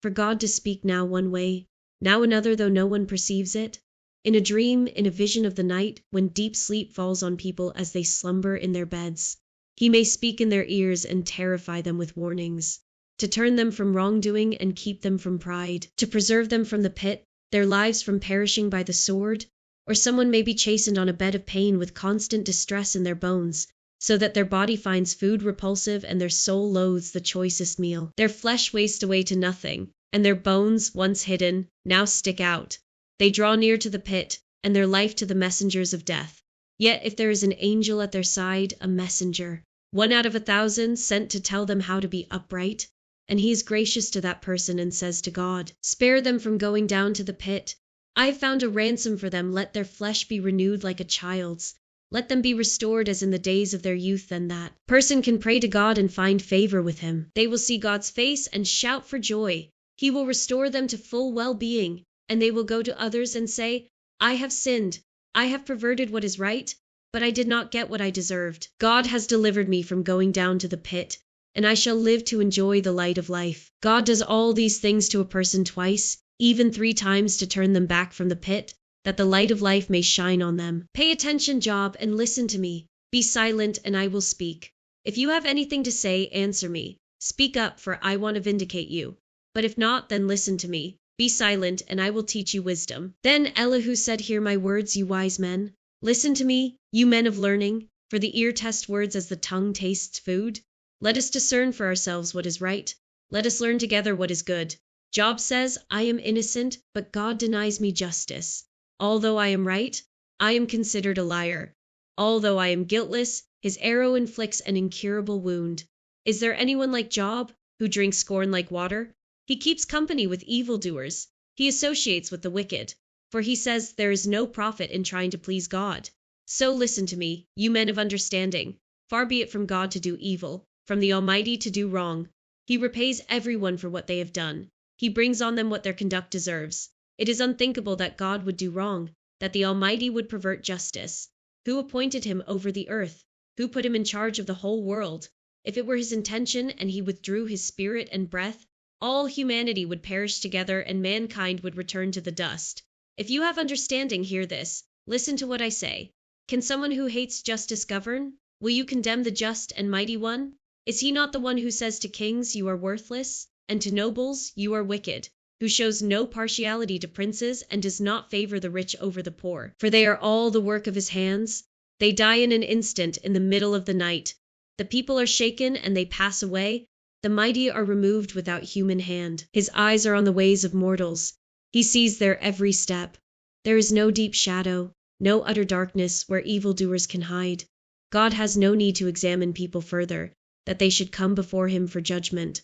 For God to speak now one way, now another, though no one perceives it? In a dream, in a vision of the night, when deep sleep falls on people as they slumber in their beds, he may speak in their ears and terrify them with warnings, to turn them from wrongdoing and keep them from pride, to preserve them from the pit, their lives from perishing by the sword. Or someone may be chastened on a bed of pain with constant distress in their bones, so that their body finds food repulsive and their soul loathes the choicest meal. Their flesh wastes away to nothing, and their bones, once hidden, now stick out. They draw near to the pit, and their life to the messengers of death. Yet if there is an angel at their side, a messenger, 1 out of 1,000, sent to tell them how to be upright, and he is gracious to that person and says to God, spare them from going down to the pit. I have found a ransom for them. Let their flesh be renewed like a child's. Let them be restored as in the days of their youth. Then that person can pray to God and find favor with him. They will see God's face and shout for joy. He will restore them to full well-being, and they will go to others and say, I have sinned. I have perverted what is right, but I did not get what I deserved. God has delivered me from going down to the pit, and I shall live to enjoy the light of life. God does all these things to a person twice, even 3 times, to turn them back from the pit, that the light of life may shine on them. Pay attention, Job, and listen to me. Be silent, and I will speak. If you have anything to say, answer me. Speak up, for I want to vindicate you. But if not, then listen to me. Be silent, and I will teach you wisdom. Then Elihu said, hear my words, you wise men. Listen to me, you men of learning, for the ear tests words as the tongue tastes food. Let us discern for ourselves what is right. Let us learn together what is good. Job says, I am innocent, but God denies me justice. Although I am right, I am considered a liar. Although I am guiltless, his arrow inflicts an incurable wound. Is there anyone like Job, who drinks scorn like water? He keeps company with evildoers. He associates with the wicked. For he says there is no profit in trying to please God. So listen to me, you men of understanding. Far be it from God to do evil, from the Almighty to do wrong. He repays everyone for what they have done. He brings on them what their conduct deserves. It is unthinkable that God would do wrong, that the Almighty would pervert justice. Who appointed him over the earth? Who put him in charge of the whole world? If it were his intention and he withdrew his spirit and breath, all humanity would perish together and mankind would return to the dust. If you have understanding, hear this. Listen to what I say. Can someone who hates justice govern? Will you condemn the just and mighty one? Is he not the one who says to kings, you are worthless? and to nobles you are wicked, who shows no partiality to princes and does not favor the rich over the poor. For they are all the work of his hands. They die in an instant, in the middle of the night. The people are shaken and they pass away. The mighty are removed without human hand. His eyes are on the ways of mortals. He sees their every step. There is no deep shadow, no utter darkness where evildoers can hide. God has no need to examine people further, that they should come before him for judgment.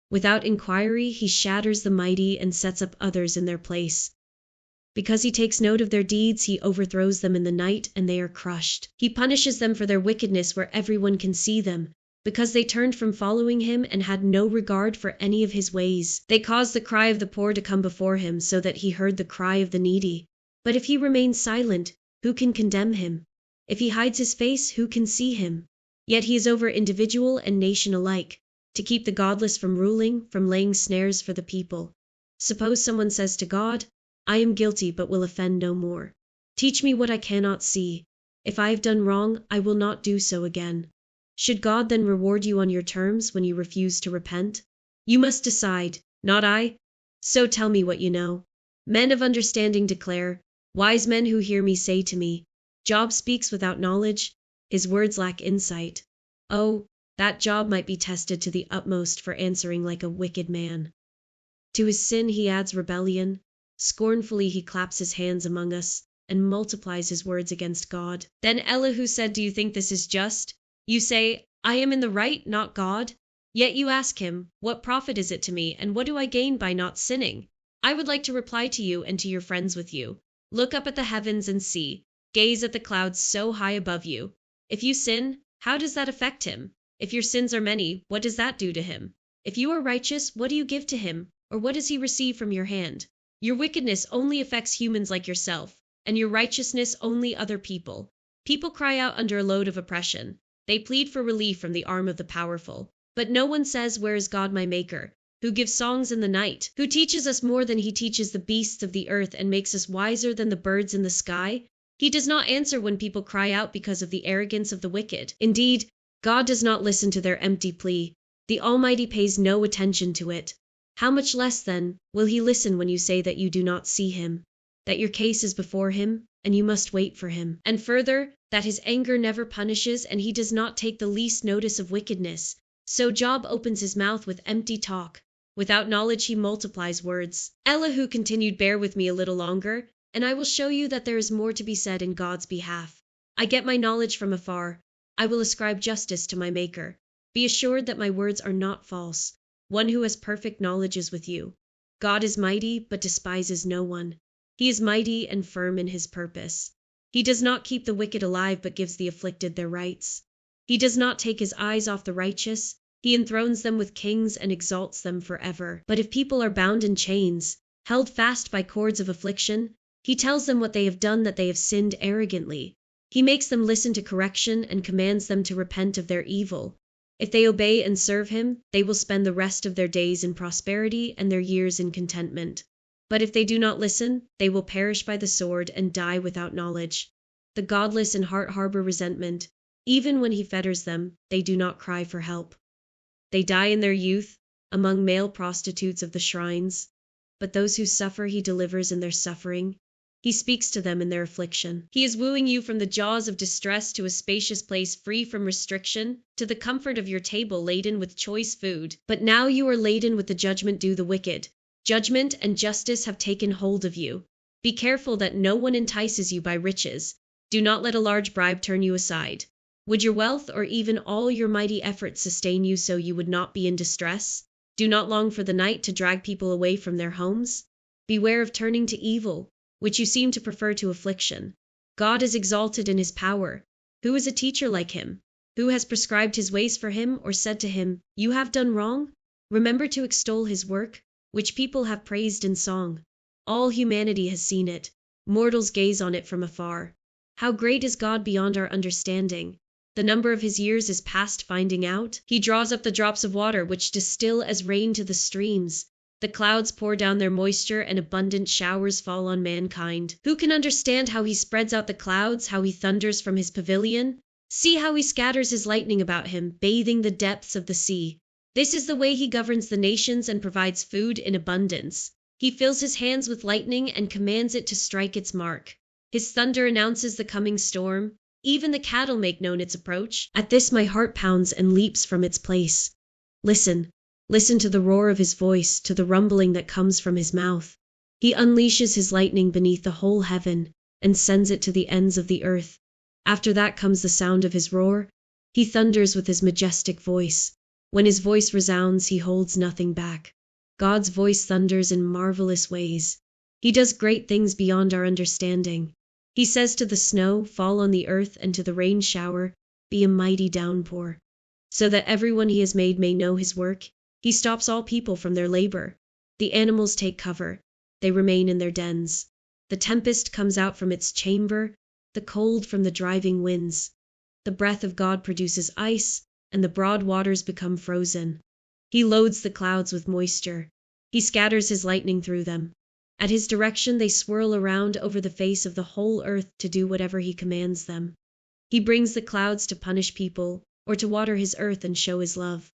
Without inquiry, he shatters the mighty and sets up others in their place. Because he takes note of their deeds, he overthrows them in the night, and they are crushed. He punishes them for their wickedness where everyone can see them, because they turned from following him and had no regard for any of his ways. They caused the cry of the poor to come before him, so that he heard the cry of the needy. But if he remains silent, who can condemn him? If he hides his face, who can see him? Yet he is over individual and nation alike, to keep the godless from ruling, from laying snares for the people. Suppose someone says to God, I am guilty but will offend no more. Teach me what I cannot see. If I have done wrong, I will not do so again. Should God then reward you on your terms when you refuse to repent? You must decide, not I. So tell me what you know. Men of understanding declare, wise men who hear me say to me, Job speaks without knowledge, his words lack insight. Oh, that Job might be tested to the utmost for answering like a wicked man. To his sin he adds rebellion. Scornfully he claps his hands among us, and multiplies his words against God. Then Elihu said, do you think this is just? You say, I am in the right, not God? Yet you ask him, what profit is it to me, and what do I gain by not sinning? I would like to reply to you and to your friends with you. Look up at the heavens and see. Gaze at the clouds so high above you. If you sin, how does that affect him? If your sins are many, what does that do to him? If you are righteous, what do you give to him, or what does he receive from your hand? Your wickedness only affects humans like yourself, and your righteousness only other people. People cry out under a load of oppression. They plead for relief from the arm of the powerful. But no one says, where is God my Maker, who gives songs in the night, who teaches us more than he teaches the beasts of the earth and makes us wiser than the birds in the sky? He does not answer when people cry out because of the arrogance of the wicked. Indeed, God does not listen to their empty plea. The Almighty pays no attention to it. How much less, then, will he listen when you say that you do not see him, that your case is before him, and you must wait for him? And further, that his anger never punishes, and he does not take the least notice of wickedness. So Job opens his mouth with empty talk. Without knowledge he multiplies words. Elihu continued, bear with me a little longer, and I will show you that there is more to be said in God's behalf. I get my knowledge from afar. I will ascribe justice to my Maker. Be assured that my words are not false. One who has perfect knowledge is with you. God is mighty, but despises no one. He is mighty and firm in his purpose. He does not keep the wicked alive, but gives the afflicted their rights. He does not take his eyes off the righteous. He enthrones them with kings and exalts them forever. But if people are bound in chains, held fast by cords of affliction, he tells them what they have done, that they have sinned arrogantly. He makes them listen to correction and commands them to repent of their evil. If they obey and serve him, they will spend the rest of their days in prosperity and their years in contentment. But if they do not listen, they will perish by the sword and die without knowledge. The godless in heart harbor resentment. Even when he fetters them, they do not cry for help. They die in their youth, among male prostitutes of the shrines. But those who suffer he delivers in their suffering. He speaks to them in their affliction. He is wooing you from the jaws of distress to a spacious place free from restriction, to the comfort of your table laden with choice food. But now you are laden with the judgment due the wicked. Judgment and justice have taken hold of you. Be careful that no one entices you by riches. Do not let a large bribe turn you aside. Would your wealth or even all your mighty efforts sustain you so you would not be in distress? Do not long for the night to drag people away from their homes. Beware of turning to evil, which you seem to prefer to affliction. God is exalted in his power. Who is a teacher like him? Who has prescribed his ways for him, or said to him, you have done wrong? Remember to extol his work, which people have praised in song. All humanity has seen it. Mortals gaze on it from afar. How great is God beyond our understanding! The number of his years is past finding out. He draws up the drops of water which distill as rain to the streams. The clouds pour down their moisture and abundant showers fall on mankind. Who can understand how he spreads out the clouds, how he thunders from his pavilion? See how he scatters his lightning about him, bathing the depths of the sea. This is the way he governs the nations and provides food in abundance. He fills his hands with lightning and commands it to strike its mark. His thunder announces the coming storm. Even the cattle make known its approach. At this my heart pounds and leaps from its place. Listen, listen to the roar of his voice, to the rumbling that comes from his mouth. He unleashes his lightning beneath the whole heaven and sends it to the ends of the earth. After that comes the sound of his roar. He thunders with his majestic voice. When his voice resounds, he holds nothing back. God's voice thunders in marvelous ways. He does great things beyond our understanding. He says to the snow, "Fall on the earth," and to the rain shower, "Be a mighty downpour." So that everyone he has made may know his work, he stops all people from their labor. The animals take cover. They remain in their dens. The tempest comes out from its chamber, the cold from the driving winds. The breath of God produces ice, and the broad waters become frozen. He loads the clouds with moisture. He scatters his lightning through them. At his direction they swirl around over the face of the whole earth to do whatever he commands them. He brings the clouds to punish people, or to water his earth and show his love.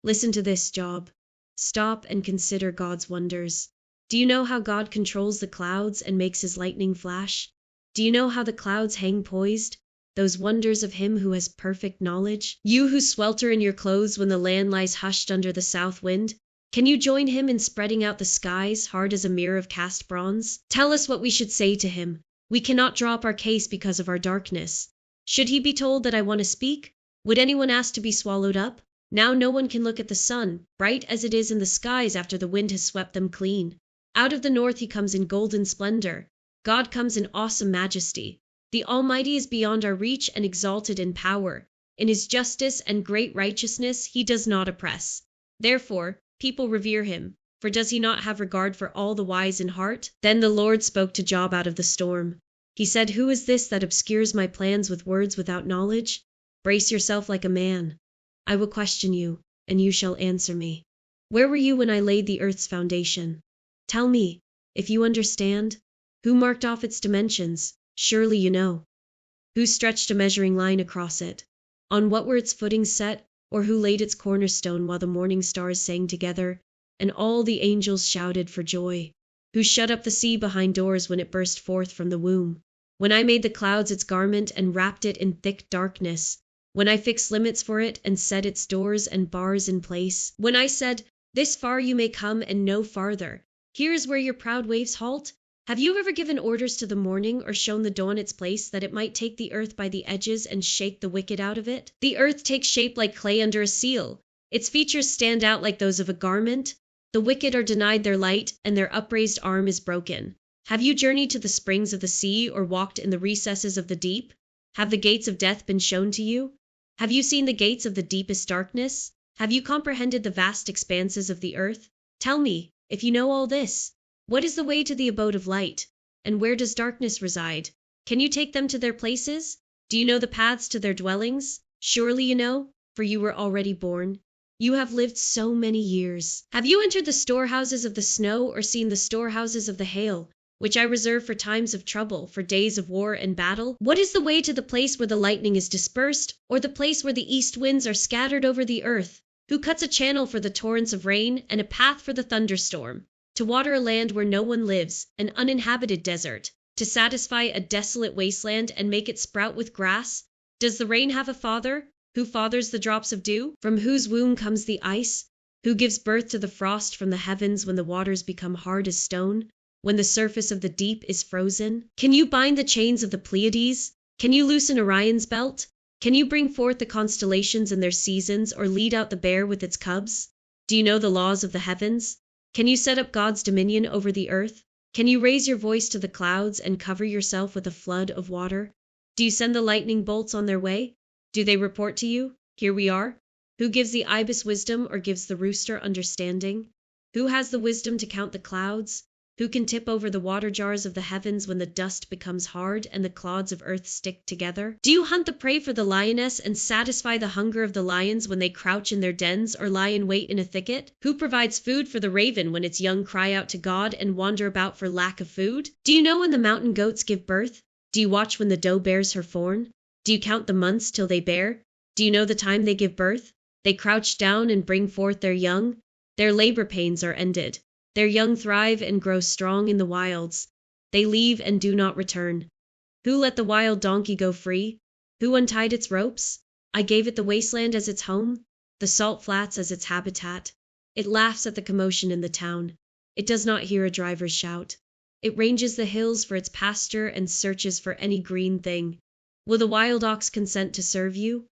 Listen to this, Job. Stop and consider God's wonders. Do you know how God controls the clouds and makes his lightning flash? Do you know how the clouds hang poised? Those wonders of him who has perfect knowledge? You who swelter in your clothes when the land lies hushed under the south wind, can you join him in spreading out the skies, hard as a mirror of cast bronze? Tell us what we should say to him. We cannot draw up our case because of our darkness. Should he be told that I want to speak? Would anyone ask to be swallowed up? Now no one can look at the sun, bright as it is in the skies after the wind has swept them clean. Out of the north he comes in golden splendor. God comes in awesome majesty. The Almighty is beyond our reach and exalted in power. In his justice and great righteousness he does not oppress. Therefore, people revere him, for does he not have regard for all the wise in heart? Then the Lord spoke to Job out of the storm. He said, "Who is this that obscures my plans with words without knowledge? Brace yourself like a man. I will question you, and you shall answer me. Where were you when I laid the earth's foundation? Tell me, if you understand. Who marked off its dimensions? Surely you know. Who stretched a measuring line across it? On what were its footings set, or who laid its cornerstone while the morning stars sang together, and all the angels shouted for joy? Who shut up the sea behind doors when it burst forth from the womb? When I made the clouds its garment and wrapped it in thick darkness, when I fixed limits for it and set its doors and bars in place, when I said, 'This far you may come and no farther. Here is where your proud waves halt'? Have you ever given orders to the morning or shown the dawn its place that it might take the earth by the edges and shake the wicked out of it? The earth takes shape like clay under a seal. Its features stand out like those of a garment. The wicked are denied their light, and their upraised arm is broken. Have you journeyed to the springs of the sea or walked in the recesses of the deep? Have the gates of death been shown to you? Have you seen the gates of the deepest darkness? Have you comprehended the vast expanses of the earth? Tell me, if you know all this, what is the way to the abode of light? And where does darkness reside? Can you take them to their places? Do you know the paths to their dwellings? Surely you know, for you were already born. You have lived so many years. Have you entered the storehouses of the snow or seen the storehouses of the hail, which I reserve for times of trouble, for days of war and battle? What is the way to the place where the lightning is dispersed, or the place where the east winds are scattered over the earth? Who cuts a channel for the torrents of rain and a path for the thunderstorm? To water a land where no one lives, an uninhabited desert, to satisfy a desolate wasteland and make it sprout with grass? Does the rain have a father? Who fathers the drops of dew? From whose womb comes the ice? Who gives birth to the frost from the heavens when the waters become hard as stone, when the surface of the deep is frozen? Can you bind the chains of the Pleiades? Can you loosen Orion's belt? Can you bring forth the constellations in their seasons, or lead out the bear with its cubs? Do you know the laws of the heavens? Can you set up God's dominion over the earth? Can you raise your voice to the clouds and cover yourself with a flood of water? Do you send the lightning bolts on their way? Do they report to you, 'Here we are'? Who gives the ibis wisdom or gives the rooster understanding? Who has the wisdom to count the clouds? Who can tip over the water jars of the heavens when the dust becomes hard and the clods of earth stick together? Do you hunt the prey for the lioness and satisfy the hunger of the lions when they crouch in their dens or lie in wait in a thicket? Who provides food for the raven when its young cry out to God and wander about for lack of food? Do you know when the mountain goats give birth? Do you watch when the doe bears her fawn? Do you count the months till they bear? Do you know the time they give birth? They crouch down and bring forth their young. Their labor pains are ended. Their young thrive and grow strong in the wilds. They leave and do not return. Who let the wild donkey go free? Who untied its ropes? I gave it the wasteland as its home, the salt flats as its habitat. It laughs at the commotion in the town. It does not hear a driver's shout. It ranges the hills for its pasture and searches for any green thing. Will the wild ox consent to serve you?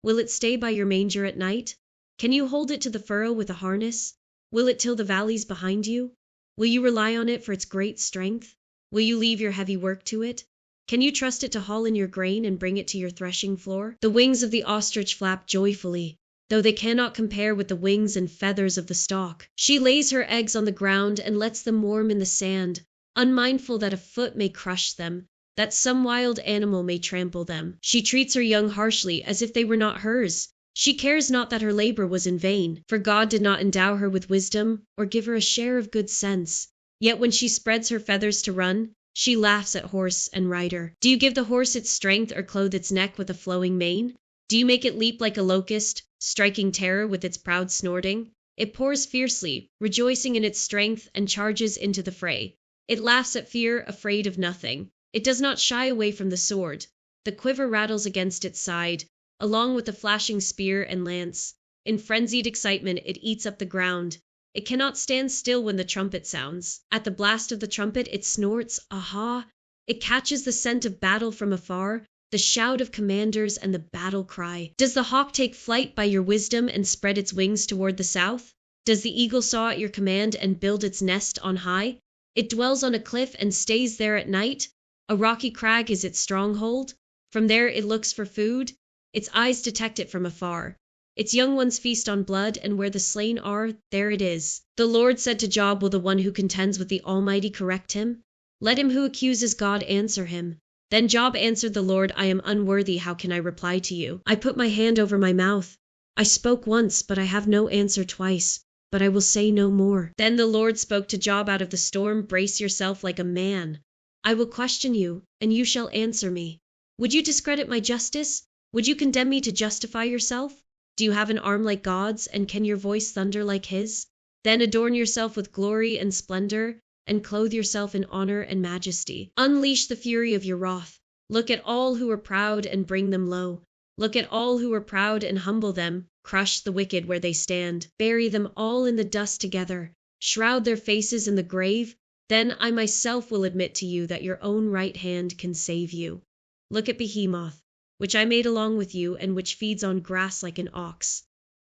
Will it stay by your manger at night? Can you hold it to the furrow with a harness? Will it till the valleys behind you? Will you rely on it for its great strength? Will you leave your heavy work to it? Can you trust it to haul in your grain and bring it to your threshing floor? The wings of the ostrich flap joyfully, though they cannot compare with the wings and feathers of the stork. She lays her eggs on the ground and lets them warm in the sand, unmindful that a foot may crush them, that some wild animal may trample them. She treats her young harshly, as if they were not hers. She cares not that her labor was in vain, for God did not endow her with wisdom or give her a share of good sense. Yet when she spreads her feathers to run, she laughs at horse and rider. Do you give the horse its strength or clothe its neck with a flowing mane? Do you make it leap like a locust, striking terror with its proud snorting? It pours fiercely, rejoicing in its strength, and charges into the fray. It laughs at fear, afraid of nothing. It does not shy away from the sword. The quiver rattles against its side, along with the flashing spear and lance. In frenzied excitement it eats up the ground. It cannot stand still when the trumpet sounds. At the blast of the trumpet it snorts, aha! It catches the scent of battle from afar, the shout of commanders and the battle cry. Does the hawk take flight by your wisdom and spread its wings toward the south? Does the eagle soar at your command and build its nest on high? It dwells on a cliff and stays there at night? A rocky crag is its stronghold? From there it looks for food? Its eyes detect it from afar. Its young ones feast on blood, and where the slain are, there it is. The Lord said to Job, will the one who contends with the Almighty correct him? Let him who accuses God answer him. Then Job answered the Lord, I am unworthy, how can I reply to you? I put my hand over my mouth. I spoke once, but I have no answer twice, but I will say no more. Then the Lord spoke to Job out of the storm, brace yourself like a man. I will question you, and you shall answer me. Would you discredit my justice? Would you condemn me to justify yourself? Do you have an arm like God's, and can your voice thunder like his? Then adorn yourself with glory and splendor, and clothe yourself in honor and majesty. Unleash the fury of your wrath. Look at all who are proud and bring them low. Look at all who are proud and humble them. Crush the wicked where they stand. Bury them all in the dust together. Shroud their faces in the grave. Then I myself will admit to you that your own right hand can save you. Look at Behemoth, which I made along with you, and which feeds on grass like an ox.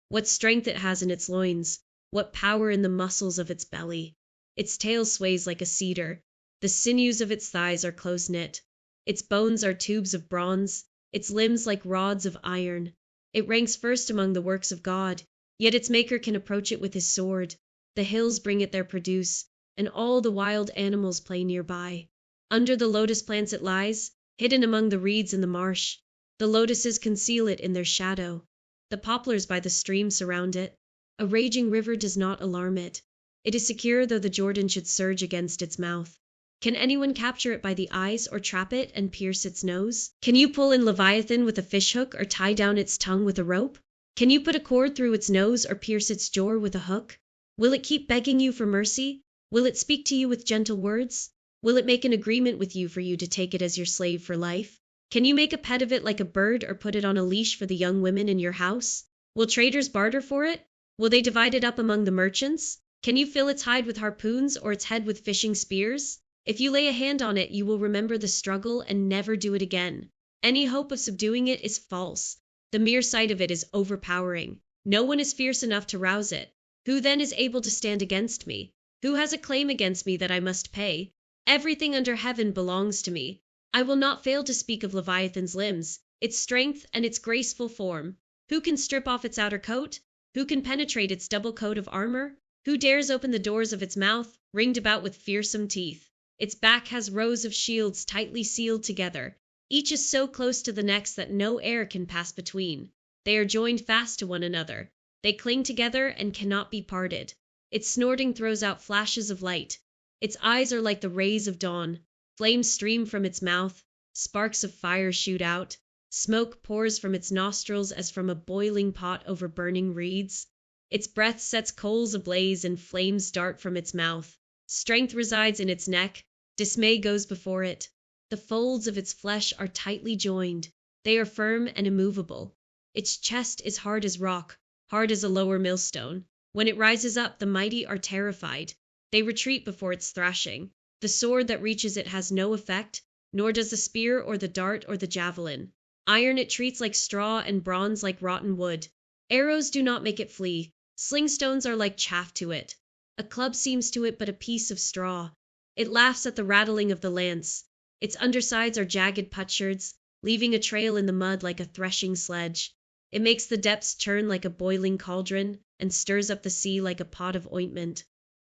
What strength it has in its loins, what power in the muscles of its belly. Its tail sways like a cedar, the sinews of its thighs are close-knit. Its bones are tubes of bronze, its limbs like rods of iron. It ranks first among the works of God, yet its maker can approach it with his sword. The hills bring it their produce, and all the wild animals play nearby. Under the lotus plants it lies, hidden among the reeds in the marsh. The lotuses conceal it in their shadow. The poplars by the stream surround it. A raging river does not alarm it. It is secure though the Jordan should surge against its mouth. Can anyone capture it by the eyes, or trap it and pierce its nose? Can you pull in Leviathan with a fishhook, or tie down its tongue with a rope? Can you put a cord through its nose, or pierce its jaw with a hook? Will it keep begging you for mercy? Will it speak to you with gentle words? Will it make an agreement with you for you to take it as your slave for life? Can you make a pet of it like a bird, or put it on a leash for the young women in your house? Will traders barter for it? Will they divide it up among the merchants? Can you fill its hide with harpoons, or its head with fishing spears? If you lay a hand on it, you will remember the struggle and never do it again. Any hope of subduing it is false. The mere sight of it is overpowering. No one is fierce enough to rouse it. Who then is able to stand against me? Who has a claim against me that I must pay? Everything under heaven belongs to me. I will not fail to speak of Leviathan's limbs, its strength and its graceful form. Who can strip off its outer coat? Who can penetrate its double coat of armor? Who dares open the doors of its mouth, ringed about with fearsome teeth? Its back has rows of shields tightly sealed together. Each is so close to the next that no air can pass between. They are joined fast to one another. They cling together and cannot be parted. Its snorting throws out flashes of light. Its eyes are like the rays of dawn. Flames stream from its mouth. Sparks of fire shoot out. Smoke pours from its nostrils as from a boiling pot over burning reeds. Its breath sets coals ablaze and flames dart from its mouth. Strength resides in its neck, dismay goes before it. The folds of its flesh are tightly joined, they are firm and immovable. Its chest is hard as rock, hard as a lower millstone. When it rises up, the mighty are terrified. They retreat before its thrashing. The sword that reaches it has no effect, nor does the spear or the dart or the javelin. Iron it treats like straw and bronze like rotten wood. Arrows do not make it flee. Slingstones are like chaff to it. A club seems to it but a piece of straw. It laughs at the rattling of the lance. Its undersides are jagged potsherds, leaving a trail in the mud like a threshing sledge. It makes the depths churn like a boiling cauldron, and stirs up the sea like a pot of ointment.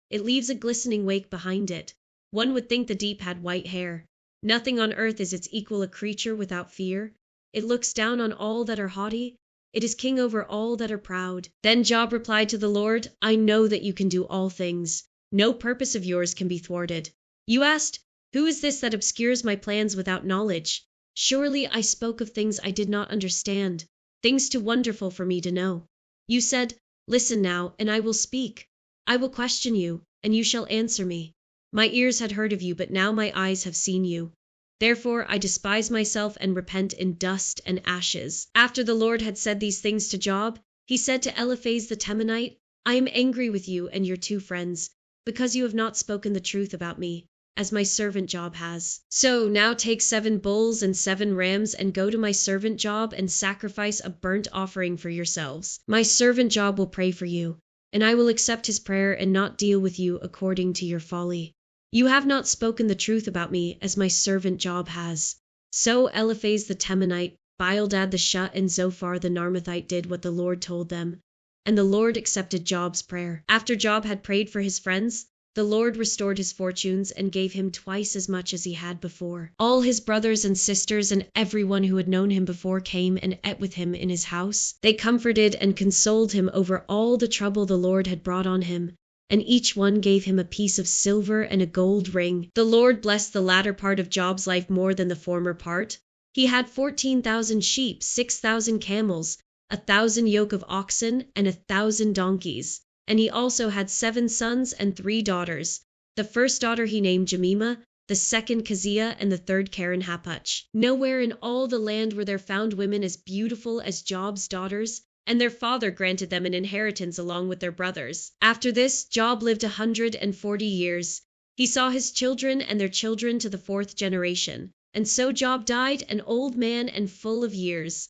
It leaves a glistening wake behind it. One would think the deep had white hair. Nothing on earth is its equal, a creature without fear. It looks down on all that are haughty. It is king over all that are proud. Then Job replied to the Lord, I know that you can do all things. No purpose of yours can be thwarted. You asked, who is this that obscures my plans without knowledge? Surely I spoke of things I did not understand, things too wonderful for me to know. You said, listen now, and I will speak. I will question you, and you shall answer me. My ears had heard of you, but now my eyes have seen you. Therefore I despise myself and repent in dust and ashes. After the Lord had said these things to Job, he said to Eliphaz the Temanite, I am angry with you and your two friends, because you have not spoken the truth about me, as my servant Job has. So now take 7 bulls and 7 rams and go to my servant Job and sacrifice a burnt offering for yourselves. My servant Job will pray for you, and I will accept his prayer and not deal with you according to your folly. You have not spoken the truth about me, as my servant Job has. So Eliphaz the Temanite, Bildad the Shut, and Zophar the Naamathite did what the Lord told them, and the Lord accepted Job's prayer. After Job had prayed for his friends, the Lord restored his fortunes and gave him twice as much as he had before. All his brothers and sisters and everyone who had known him before came and ate with him in his house. They comforted and consoled him over all the trouble the Lord had brought on him, and each one gave him a piece of silver and a gold ring. The Lord blessed the latter part of Job's life more than the former part. He had 14,000 sheep, 6,000 camels, 1,000 yoke of oxen, and 1,000 donkeys. And he also had 7 sons and 3 daughters. The first daughter he named Jemimah, the second Keziah, and the third Karen Happuch. Nowhere in all the land were there found women as beautiful as Job's daughters, and their father granted them an inheritance along with their brothers. After this, Job lived 140 years. He saw his children and their children to the 4th generation. And so Job died, an old man and full of years.